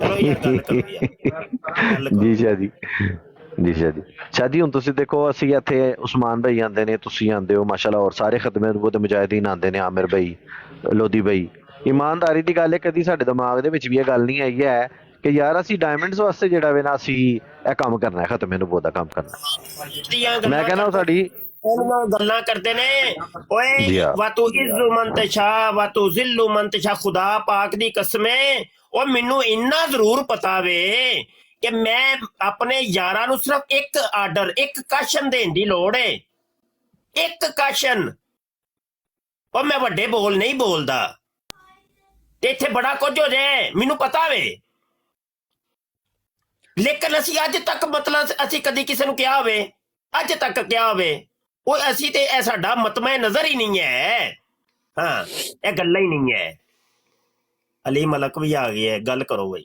ਚਲੋ ਯਾਰ ਗੱਲ ਕਰੋ ਯਾਰ, ਗੱਲ ਕਰੋ। ਜੀ ਸ਼ਾਹ ਜੀ, ਜੀ ਸ਼ਾਹ ਜੀ। ਸ਼ਾਹ ਜੀ ਹੁਣ ਤੁਸੀਂ ਦੇਖੋ, ਅਸੀਂ ਇੱਥੇ ਉਸਮਾਨ ਭਾਈ ਆਉਂਦੇ ਨੇ, ਤੁਸੀਂ ਆਉਂਦੇ ਹੋ ਮਾਸ਼ਾਅੱਲਾ, ਔਰ ਸਾਰੇ ਖਤਮੇ ਨਬੂਵਤ ਮੁਜਾਹਿਦੀਨ ਆਉਂਦੇ ਨੇ, ਆਮਿਰ ਭਾਈ, ਲੋਧੀ ਭਾਈ। ਇਮਾਨਦਾਰੀ ਦੀ ਗੱਲ ਹੈ, ਕਦੀ ਸਾਡੇ ਦਿਮਾਗ ਦੇ ਵਿੱਚ ਵੀ ਇਹ ਗੱਲ ਨਹੀਂ ਆਈ ਹੈ ਕਿ ਯਾਰ ਅਸੀਂ ਡਾਇਮੰਡਸ ਵਾਸਤੇ ਜਿਹੜਾ ਵੇ ਨਾ ਅਸੀਂ ਇਹ ਕੰਮ ਕਰਨਾ ਹੈ, ਖਤਮੇ ਨਬੂਵਤ ਦਾ ਕੰਮ ਕਰਨਾ। ਮੈਂ ਕਹਿੰਦਾ ਉਹ ਸਾਡੀ ਉਹਨਾਂ ਗੱਲਾਂ ਕਰਦੇ ਨੇ ਓਏ ਜੀ ਹਾਂ। ਵਾਤੂ ਇਜ਼ੂ ਮੰਤਸ਼ਾ ਵਾਤੂ ਜ਼ਿਲੂ ਮੰਤਸ਼ਾ, ਖੁਦਾ ਪਾਕ ਦੀ ਕਸਮੇ ਉਹ ਮੈਨੂੰ ਇੰਨਾ ਜ਼ਰੂਰ ਪਤਾ ਵੇ ਕਿ ਮੈਂ ਆਪਣੇ ਯਾਰਾਂ ਨੂੰ ਸਿਰਫ ਇੱਕ ਆਰਡਰ, ਇੱਕ ਕਾਸ਼ਨ ਦੇਣ ਦੀ ਲੋੜ ਏ, ਇੱਕ ਕਾਸ਼ਨ। ਉਹ ਮੈਂ ਵੱਡੇ ਬੋਲ ਨਹੀਂ ਬੋਲਦਾ ਤੇ ਇੱਥੇ ਬੜਾ ਕੁਝ ਹੋ ਜਾਏ ਮੈਨੂੰ ਪਤਾ ਵੇ, ਲੇਕਿਨ ਅਸੀਂ ਅੱਜ ਤੱਕ ਮਤਲਬ ਅਸੀਂ ਕਦੀ ਕਿਸੇ ਨੂੰ ਕਿਹਾ ਹੋਵੇ, ਅੱਜ ਤੱਕ ਕਿਹਾ ਹੋਵੇ ਉਹ ਅਸੀਂ ਤੇ ਇਹ ਸਾਡਾ ਮਤਮੈ ਨਜ਼ਰ ਹੀ ਨਹੀਂ ਹੈ। ਹਾਂ ਇਹ ਗੱਲਾਂ ਹੀ ਨਹੀਂ ਹੈ। ਅਲੀ ਮਲਕ ਵੀ ਆ ਗਏ ਹੈ, ਗੱਲ ਕਰੋ ਬਈ।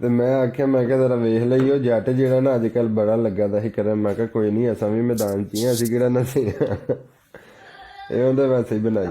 ਤੇ ਮੈਂ ਆਖਿਆ, ਮੈਂ ਕਿਹਾ ਜ਼ਰਾ ਵੇਖ ਲਈਓ ਜੱਟ ਜਿਹੜਾ ਨਾ ਅੱਜ ਕੱਲ ਬੜਾ ਲੱਗਾ ਦਾ ਸੀ ਕਰਨ। ਮੈਂ ਕਿਹਾ ਕੋਈ ਨਹੀਂ, ਅਸਾਂ ਵੀ ਮੈਦਾਨ 'ਚ ਹੀ ਹਾਂ, ਅਸੀਂ ਕਿਹੜਾ ਨਸੇ ਇਹ ਉਹਦੇ ਵੈਸੇ ਹੀ ਬਣਾਇਆ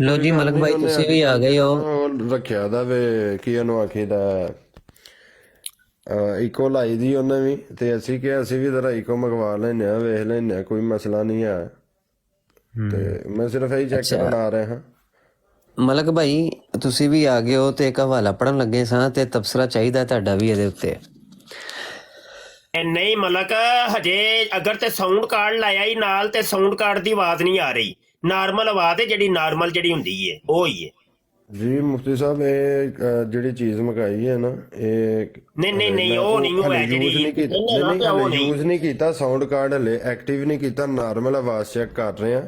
ਲੋ ਜੀ ਮਲਿਕ ਭਾਈ ਤੁਸੀਂ ਵੀ ਆ ਗਏ ਹੋ। ਰੱਖਿਆ ਦਾ ਵੇ ਕੀ ਉਹਨੂੰ ਆਖੀਦਾ ਇਕੋ ਲਾਈ ਦੀ ਉਹਨੇ ਵੀ, ਤੇ ਅਸੀਂ ਕਿਹਾ ਅਸੀਂ ਵੀ ਜ਼ਰਾ ਇਕੋ ਮੰਗਵਾ ਲੈਨੇ ਆ, ਵੇਖ ਲੈਨੇ ਆ, ਕੋਈ ਮਸਲਾ ਨਹੀਂ ਹੈ। ਤੇ ਮੈਂ ਸਿਰਫ ਇਹੀ ਚੈੱਕ ਕਰਨ ਆ ਰਿਹਾ ਹਾਂ। ਮਲਿਕ ਭਾਈ ਤੁਸੀਂ ਵੀ ਆ ਗਏ ਹੋ ਤੇ ਇੱਕ ਹਵਾਲਾ ਪੜਨ ਲੱਗੇ ਸਾਂ ਤੇ ਤਬਸਰਾ ਚਾਹੀਦਾ ਤੁਹਾਡਾ ਵੀ ਇਹਦੇ ਉੱਤੇ। ਨਹੀਂ ਮਲਕ, ਹਜੇ ਅਗਰ ਤੇ ਸਾਊਂਡ ਕਾਰਡ ਲਾਇਆ ਹੀ ਨਾਲ ਤੇ ਸਾਊਂਡ ਕਾਰਡ ਦੀ ਆਵਾਜ਼ ਨਹੀਂ ਆ ਰਹੀ, ਨਾਰਮਲ ਆਵਾਜ਼ ਹੈ ਜਿਹੜੀ ਨਾਰਮਲ ਜਿਹੜੀ ਹੁੰਦੀ ਹੈ ਉਹ ਹੀ ਹੈ। ਜੀ ਮੁਫਤੀ ਸਾਹਿਬ ਇਹ ਜਿਹੜੀ ਚੀਜ਼ ਮੰਗਾਈ ਹੈ ਨਾ, ਇਹ ਨਹੀਂ ਉਹ ਨਹੀਂ ਉਹ ਹੈ ਜਿਹੜੀ ਯੂਜ਼ ਨਹੀਂ ਕੀਤਾ, ਸਾਊਂਡ ਕਾਰਡ ਹਲੇ ਐਕਟਿਵ ਨਹੀਂ ਕੀਤਾ, ਨਾਰਮਲ ਆਵਾਜ਼ ਚੈੱਕ ਕਰ ਰਹੇ ਆ।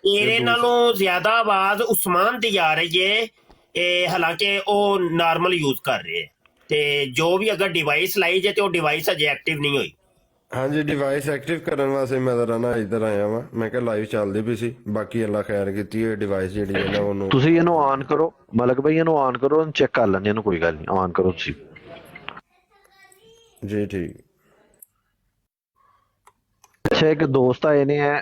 ਇਹਦੇ ਨਾਲੋਂ ਜ਼ਿਆਦਾ ਆਵਾਜ਼ ਉਸਮਾਨ ਦੀ ਆ ਰਹੀ ਹੈ, ਇਹ ਹਾਲਾਂਕਿ ਉਹ ਨਾਰਮਲ ਯੂਜ਼ ਕਰ ਰਹੇ ਹੈ। ਤੇ ਜੋ ਵੀ ਅਗਰ ਡਿਵਾਈਸ ਲਾਈ ਜੇ ਤੇ ਉਹ ਡਿਵਾਈਸ ਅਜੇ ਐਕਟਿਵ ਨਹੀਂ ਹੋਈ। ਹਾਂਜੀ ਡਿਵਾਈਸ ਐਕਟਿਵ ਕਰਨ ਵਾਸਤੇ ਮੈਂ ਜ਼ਰਾ ਨਾ ਇੱਧਰ ਆਇਆ ਵਾਂ, ਮੈਂ ਕਿਹਾ ਲਾਈਵ ਚੱਲਦੀ ਪਈ ਸੀ, ਬਾਕੀ ਅੱਲਾ ਖੈਰ ਕੀਤੀ ਹੈ। ਡਿਵਾਈਸ ਜਿਹੜੀ ਹੈ ਨਾ ਉਹਨੂੰ ਤੁਸੀਂ ਇਹਨੂੰ ਆਨ ਕਰੋ ਮਲਿਕ ਭਾਈ, ਇਹਨੂੰ ਆਨ ਕਰੋ, ਇਹਨੂੰ ਚੈੱਕ ਕਰ ਲੈਂਦੇ, ਇਹਨੂੰ ਕੋਈ ਗੱਲ ਨਹੀਂ, ਆਨ ਕਰੋ ਤੁਸੀਂ। ਜੀ ਠੀਕ। ਅੱਛਾ ਇੱਕ ਦੋਸਤ ਆਏ ਨੇ ਹੈ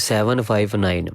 759।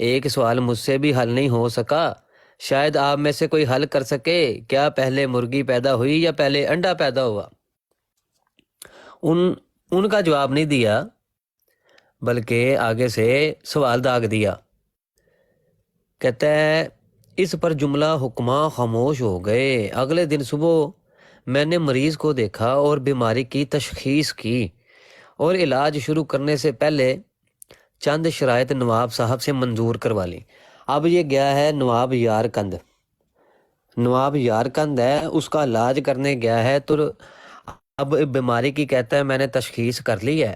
ایک سوال مجھ سے بھی حل نہیں ہو سکا، شاید آپ میں سے کوئی حل کر سکے، کیا پہلے مرغی پیدا ہوئی یا پہلے انڈا پیدا ہوا؟ ان کا جواب نہیں دیا، بلکہ آگے سے سوال داغ دیا۔ کہتا ہے اس پر جملہ حکماں خاموش ہو گئے۔ اگلے دن صبح میں نے مریض کو دیکھا اور بیماری کی تشخیص کی اور علاج شروع کرنے سے پہلے چند شرائط نواب صاحب سے منظور کروا لی۔ اب یہ گیا ہے نواب یارکند، نواب یارکند ہے، اس کا علاج کرنے گیا ہے، تو اب بیماری کی کہتا ہے میں نے تشخیص کر لی ہے،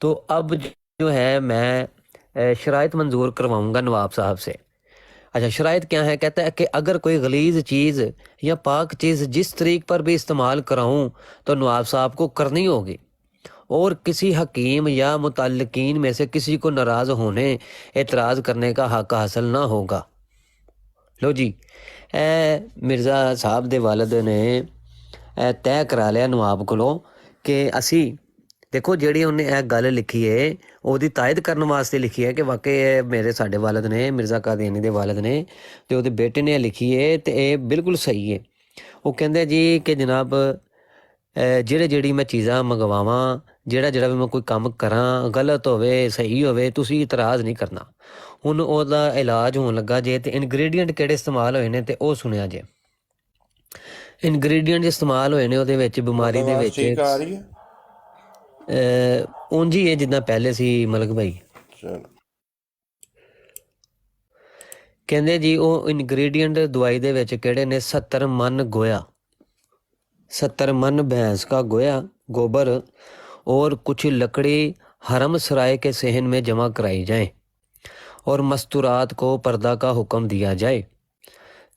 تو اب جو ہے میں شرائط منظور کرواؤں گا نواب صاحب سے۔ اچھا شرائط کیا ہے؟ کہتا ہے کہ اگر کوئی غلیظ چیز یا پاک چیز جس طریق پر بھی استعمال کراؤں تو نواب صاحب کو کرنی ہوگی، اور کسی حکیم یا متعلقین میں سے کسی کو ناراض ہونے اعتراض کرنے کا حق حاصل نہ ہوگا۔ لو جی مرزا صاحب دے والد نے طے کرا لیا نواب کو کہ اسی دیکھو جیڑی انہیں یہ گل لکھی ہے وہ تائید کرنے واسطے لکھی ہے کہ واقعی میرے ساڈے والد نے مرزا قادیانی دے والد نے تے وہ بیٹے نے لکھی ہے تے یہ بالکل صحیح ہے۔ وہ کہندے جی کہ جناب جیڑی میں چیزاں منگواواں، جیڑا بھی میں کوئی کام کراں، غلط ہوئے صحیح ہوئے، تسی اعتراض نہیں کرنا۔ ہن او دا علاج ہون لگا جے تے انگریڈینٹ کیڑے استعمال ہوئے نے تے او سنیا جے۔ انگریڈینٹ استعمال ہوئے نے او دے وچ بیماری دے وچ اونج ہی ہے جداں پہلے سی ملک بھائی۔ کہندے جی او انگریڈینٹ دوائی دے وچ کیڑے نے 70 من گویا، 70 من بھینس کا گویا گوبر اور کچھ لکڑی حرم سرائے کے صحن میں جمع کرائی جائیں اور مستورات کو پردہ کا حکم دیا جائے۔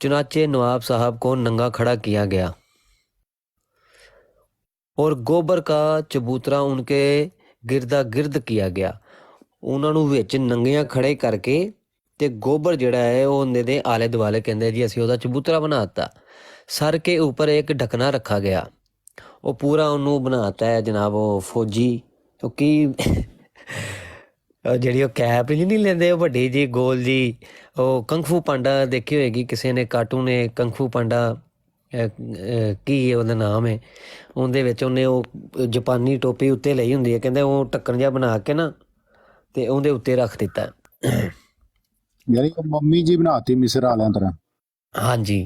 چنانچہ نواب صاحب کو ننگا کھڑا کیا گیا اور گوبر کا چبوترا ان کے گردا گرد کیا گیا۔ انہوں نے وچ ننگیاں کھڑے کر کے تے گوبر جڑا ہے وہ اندے دے آلے دوالے کہندے جی اسی دا چبوترا بناتا۔ سر کے اوپر ایک ڈھکنا رکھا گیا، وہ پورا انہوں بناتا ہے جناب وہ فوجی کی جڑی وہ کیپ جی نہیں لیندے بڑی جی گول جی، وہ کنگفو پانڈا دیکھی ہوئے گی کسی نے، کارٹون نے کنگفو پانڈا کی وہ نام ہے، اندر انہیں وہ جاپانی ٹوپی اتنے لئی ہوں، کہتے وہ ٹکن جہا بنا کے نا تے اندر اتنے رکھ دیتا ہے، یعنی ممی جی بناتی مصر والوں طرح۔ ہاں جی۔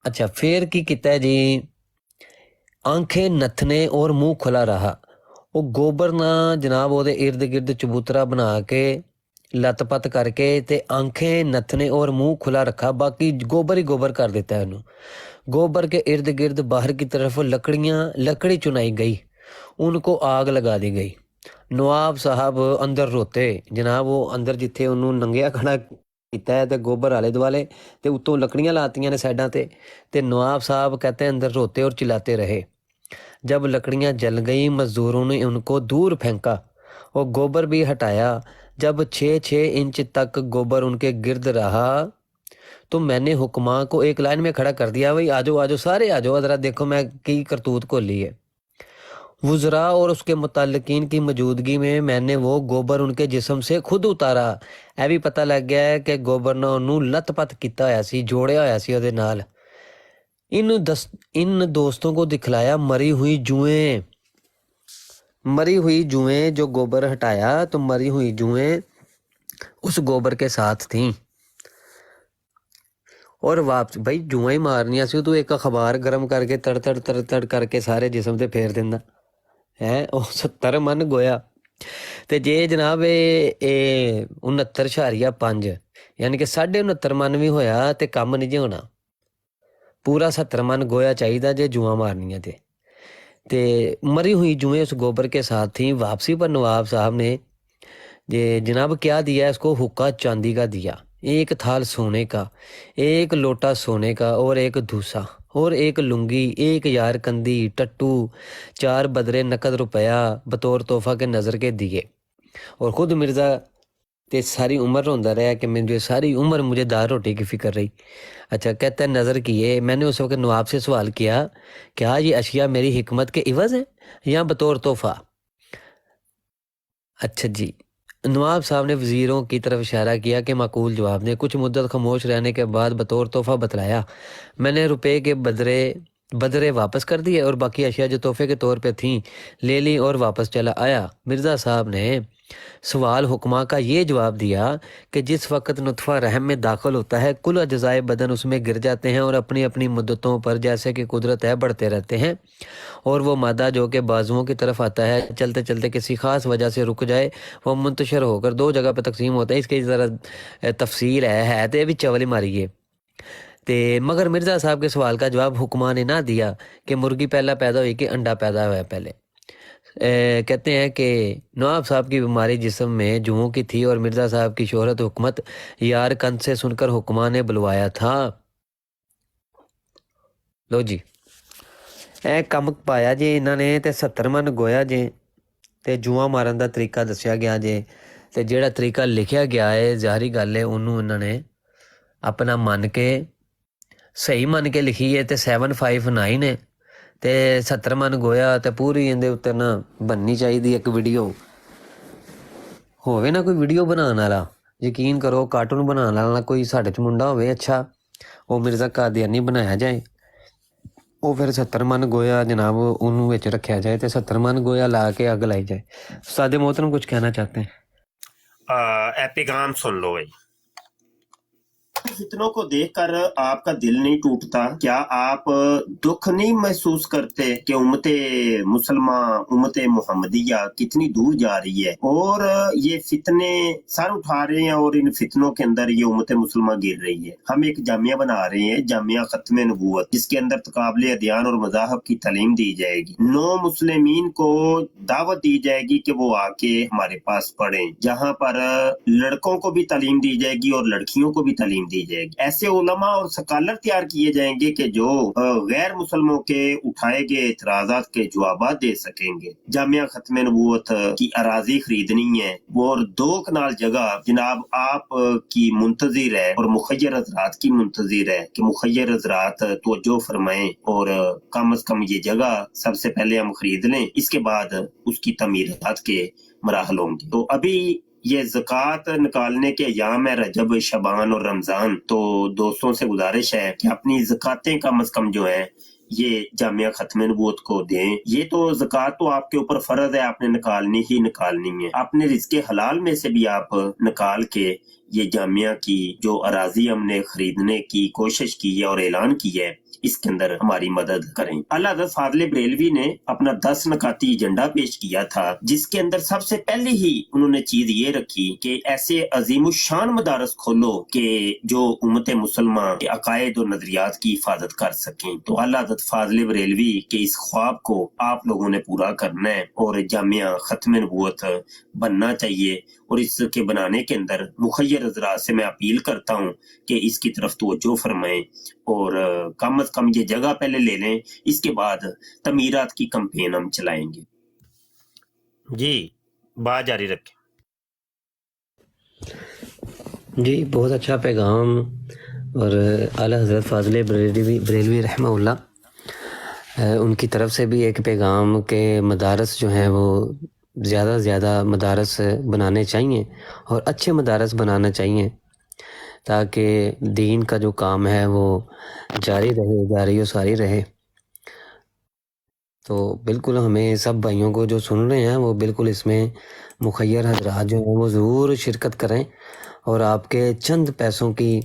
اچھا پھر کی کیتا ہے جی، آنکھیں نتھنے اور منہ کھلا رہا۔ وہ گوبر نہ جناب وہ ارد گرد چبوترا بنا کے لت پت کر کے تے آنکھیں نتھنے اور منہ کھلا رکھا، باقی گوبر ہی گوبر کر دیتا ہے انہوں۔ گوبر کے ارد گرد باہر کی طرف لکڑی چنائی گئی، ان کو آگ لگا دی گئی۔ نواب صاحب اندر روتے، جناب وہ اندر جتھے انہوں ننگیا کھڑا کیتا ہے تے گوبر آلے دوالے تے اتوں لکڑیاں لاتیاں نے سائڈاں تے نواب صاحب کہتے ہیں اندر روتے اور چلاتے رہے۔ جب لکڑیاں جل گئیں مزدوروں نے ان کو دور پھینکا، وہ گوبر بھی ہٹایا۔ جب 6 انچ تک گوبر ان کے گرد رہا تو میں نے حکماں کو ایک لائن میں کھڑا کر دیا، بھائی آجو آجو سارے آجو، ذرا دیکھو میں کی کرتوت کو لی ہے۔ وزراء اور اس کے متعلقین کی موجودگی میں نے وہ گوبر ان کے جسم سے خود اتارا۔ اے بھی پتہ لگ گیا ہے کہ گوبر نے انہوں لت پت کیتا ہویا سی، جوڑیا ہویا سی دے نال۔ ان دوستوں کو دکھلایا مری ہوئی جوئیں جو گوبر ہٹایا تو مری ہوئی جوئیں اس گوبر کے ساتھ تھیں، اور واپس بھائی جوئیں مارنیاں سی تو ایک اخبار گرم کر کے تڑ تڑ کر کے سارے جسم تے پھیر دینا ہے۔ وہ 70 من گویا تے جے جناب 69.5 یعنی کہ 69.5 من بھی ہویا تے کم نہیں جی ہونا، پورا 70 من گویا چاہیے جے جوئیں مارنیاں تے مری ہوئی جوئیں اس گوبر کے ساتھ تھیں۔ واپسی پر نواب صاحب نے جناب کیا دیا اس کو؟ حقہ چاندی کا دیا، ایک تھال سونے کا، ایک لوٹا سونے کا اور ایک دھوسا اور ایک لنگی، ایک یار کندی، ٹٹو، 4 بدرے نقد روپیہ بطور تحفہ کے نظر کے دیے۔ اور خود مرزا تے ساری عمر روندا رہا کہ مجھے ساری عمر مجھے دال روٹی کی فکر رہی۔ اچھا کہتا ہے نظر کیے، میں نے اس وقت نواب سے سوال کیا کیا یہ اشیاء میری حکمت کے عوض ہیں یا بطور تحفہ؟ اچھا جی نواب صاحب نے وزیروں کی طرف اشارہ کیا کہ معقول جواب دیں۔ کچھ مدت خاموش رہنے کے بعد بطور تحفہ بتلایا، میں نے روپے کے بدرے واپس کر دیے اور باقی اشیاء جو تحفے کے طور پہ تھیں لے لی اور واپس چلا آیا۔ مرزا صاحب نے سوال حکما کا یہ جواب دیا کہ جس وقت نطفہ رحم میں داخل ہوتا ہے کل اجزائے بدن اس میں گر جاتے ہیں اور اپنی اپنی مدتوں پر جیسے کہ قدرت ہے بڑھتے رہتے ہیں، اور وہ مادہ جو کہ بازوؤں کی طرف آتا ہے چلتے چلتے کسی خاص وجہ سے رک جائے وہ منتشر ہو کر 2 جگہ پہ تقسیم ہوتا ہے۔ اس کی ذرا تفصیل ہے تو یہ بھی چولی ماری ہے مگر مرزا صاحب کے سوال کا جواب حکما نے نہ دیا کہ مرغی پہلا پیدا ہوئی کہ انڈا پیدا ہوا ہے پہلے۔ کہتے ہیں کہ نواب صاحب کی بیماری جسم میں جوؤں کی تھی اور مرزا صاحب کی شہرت حکمت یار کند سے سن کر حکما نے بلوایا تھا۔ لو جی اے کم پایا جی انہوں نے تے 70 من گویا جی تے جواں مارن دا طریقہ دسیا گیا جی تے جیڑا طریقہ لکھیا گیا ہے ظاہری گل ہے انہوں نے اپنا من کے صحیح من کے لکھی ہے تے 759 ہے تے 70 من گویا تے پوری اندے اتنے نا بننی چاہیے ایک ویڈیو ہوئے نا کوئی ویڈیو بنانے والا، یقین کرو کارٹون بنانے والا کوئی ساڈے چ منڈا ہوئے اچھا وہ مرزا قادیانی بنایا جائے، وہ پھر 70 من گویا جناب انہوں وچ رکھیا جائے تے 70 من گویا لا کے اگ لائی جائے۔ استاد محترم کچھ کہنا چاہتے ہیں؟ اے پیغام سن لو بھائی، فتنوں کو دیکھ کر آپ کا دل نہیں ٹوٹتا؟ کیا آپ دکھ نہیں محسوس کرتے کہ امت مسلمہ امت محمدیہ کتنی دور جا رہی ہے اور یہ فتنے سر اٹھا رہے ہیں اور ان فتنوں کے اندر یہ امت مسلمہ گر رہی ہے؟ ہم ایک جامعہ بنا رہے ہیں، جامعہ ختم نبوت، جس کے اندر تقابل ادیان اور مذاہب کی تعلیم دی جائے گی۔ نو مسلمین کو دعوت دی جائے گی کہ وہ آ کے ہمارے پاس پڑھیں، جہاں پر لڑکوں کو بھی تعلیم دی جائے گی اور لڑکیوں کو بھی تعلیم دی جائے گی۔ ایسے علماء اور سکالر تیار کیے جائیں گے کہ جو غیر مسلموں کے اٹھائے گئے اعتراضات کے جوابات دے سکیں گے۔ جامعہ ختم نبوت کی اراضی خریدنی ہے اور 2 کنال جگہ جناب آپ کی منتظر ہے اور مخیر حضرات کی منتظر ہے کہ مخیر حضرات توجہ فرمائیں اور کم از کم یہ جگہ سب سے پہلے ہم خرید لیں، اس کے بعد اس کی تعمیرات کے مراحل ہوں گے۔ تو ابھی یہ زکوٰۃ نکالنے کے ایام ہے، رجب شعبان اور رمضان، تو دوستوں سے گزارش ہے کہ اپنی زکوٰتیں کم از کم جو ہیں یہ جامعہ ختم نبوت کو دیں۔ یہ تو زکوٰۃ تو آپ کے اوپر فرض ہے، آپ نے نکالنی ہی نکالنی ہے۔ اپنے رزق حلال میں سے بھی آپ نکال کے یہ جامعہ کی جو اراضی ہم نے خریدنے کی کوشش کی ہے اور اعلان کی ہے اس کے اندر ہماری مدد کریں۔ اللہ حضرت فاضل بریلوی نے اپنا 10 نکاتی ایجنڈا پیش کیا تھا، جس کے اندر سب سے پہلے ہی انہوں نے چیز یہ رکھی کہ ایسے عظیم الشان مدارس کھولو کہ جو امت مسلمہ کے عقائد اور نظریات کی حفاظت کر سکیں۔ تو اللہ حضرت فاضل بریلوی کے اس خواب کو آپ لوگوں نے پورا کرنا ہے اور جامعہ ختم نبوت بننا چاہیے، اور اس کے بنانے کے اندر مخیر حضرات سے میں اپیل کرتا ہوں کہ اس کی طرف توجہ فرمائیں اور کم از کم یہ جگہ پہلے لے لیں، اس کے بعد تعمیرات کی کمپین ہم چلائیں گے۔ جی بات جاری رکھیں۔ جی بہت اچھا پیغام، اور اعلیٰ حضرت فاضل بریلوی رحمہ اللہ ان کی طرف سے بھی ایک پیغام کہ مدارس جو ہیں وہ زیادہ سے زیادہ مدارس بنانے چاہیے اور اچھے مدارس بنانا چاہیے تاکہ دین کا جو کام ہے وہ جاری رہے، جاری و ساری رہے۔ تو بالکل ہمیں سب بھائیوں کو جو سن رہے ہیں وہ بالکل اس میں مخیر حضرات جو ہیں وہ ضرور شرکت کریں، اور آپ کے چند پیسوں کی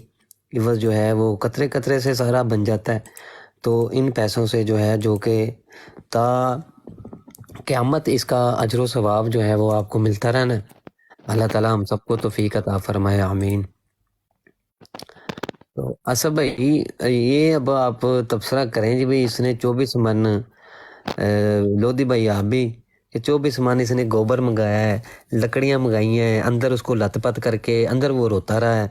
عوض جو ہے وہ قطرے قطرے سے سارا بن جاتا ہے، تو ان پیسوں سے جو ہے جو کہ تا قیامت اس کا اجر و ثواب جو ہے وہ آپ کو ملتا رہنا ہے۔ اللہ تعالیٰ ہم سب کو توفیق عطا فرمائے، آمین۔ تو اسد بھائی یہ اب آپ تبصرہ کریں جی بھائی اس نے 24 من لودھی بھائی آپ بھی کہ 24 من اس نے گوبر منگایا ہے، لکڑیاں منگائی ہیں، اندر اس کو لت پت کر کے اندر وہ روتا رہا ہے،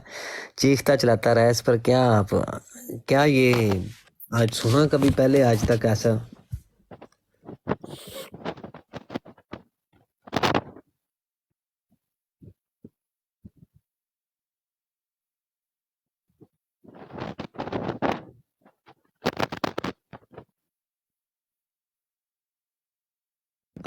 چیختا چلاتا رہا ہے، اس پر کیا آپ کیا یہ آج سنا کبھی پہلے آج تک ایسا؟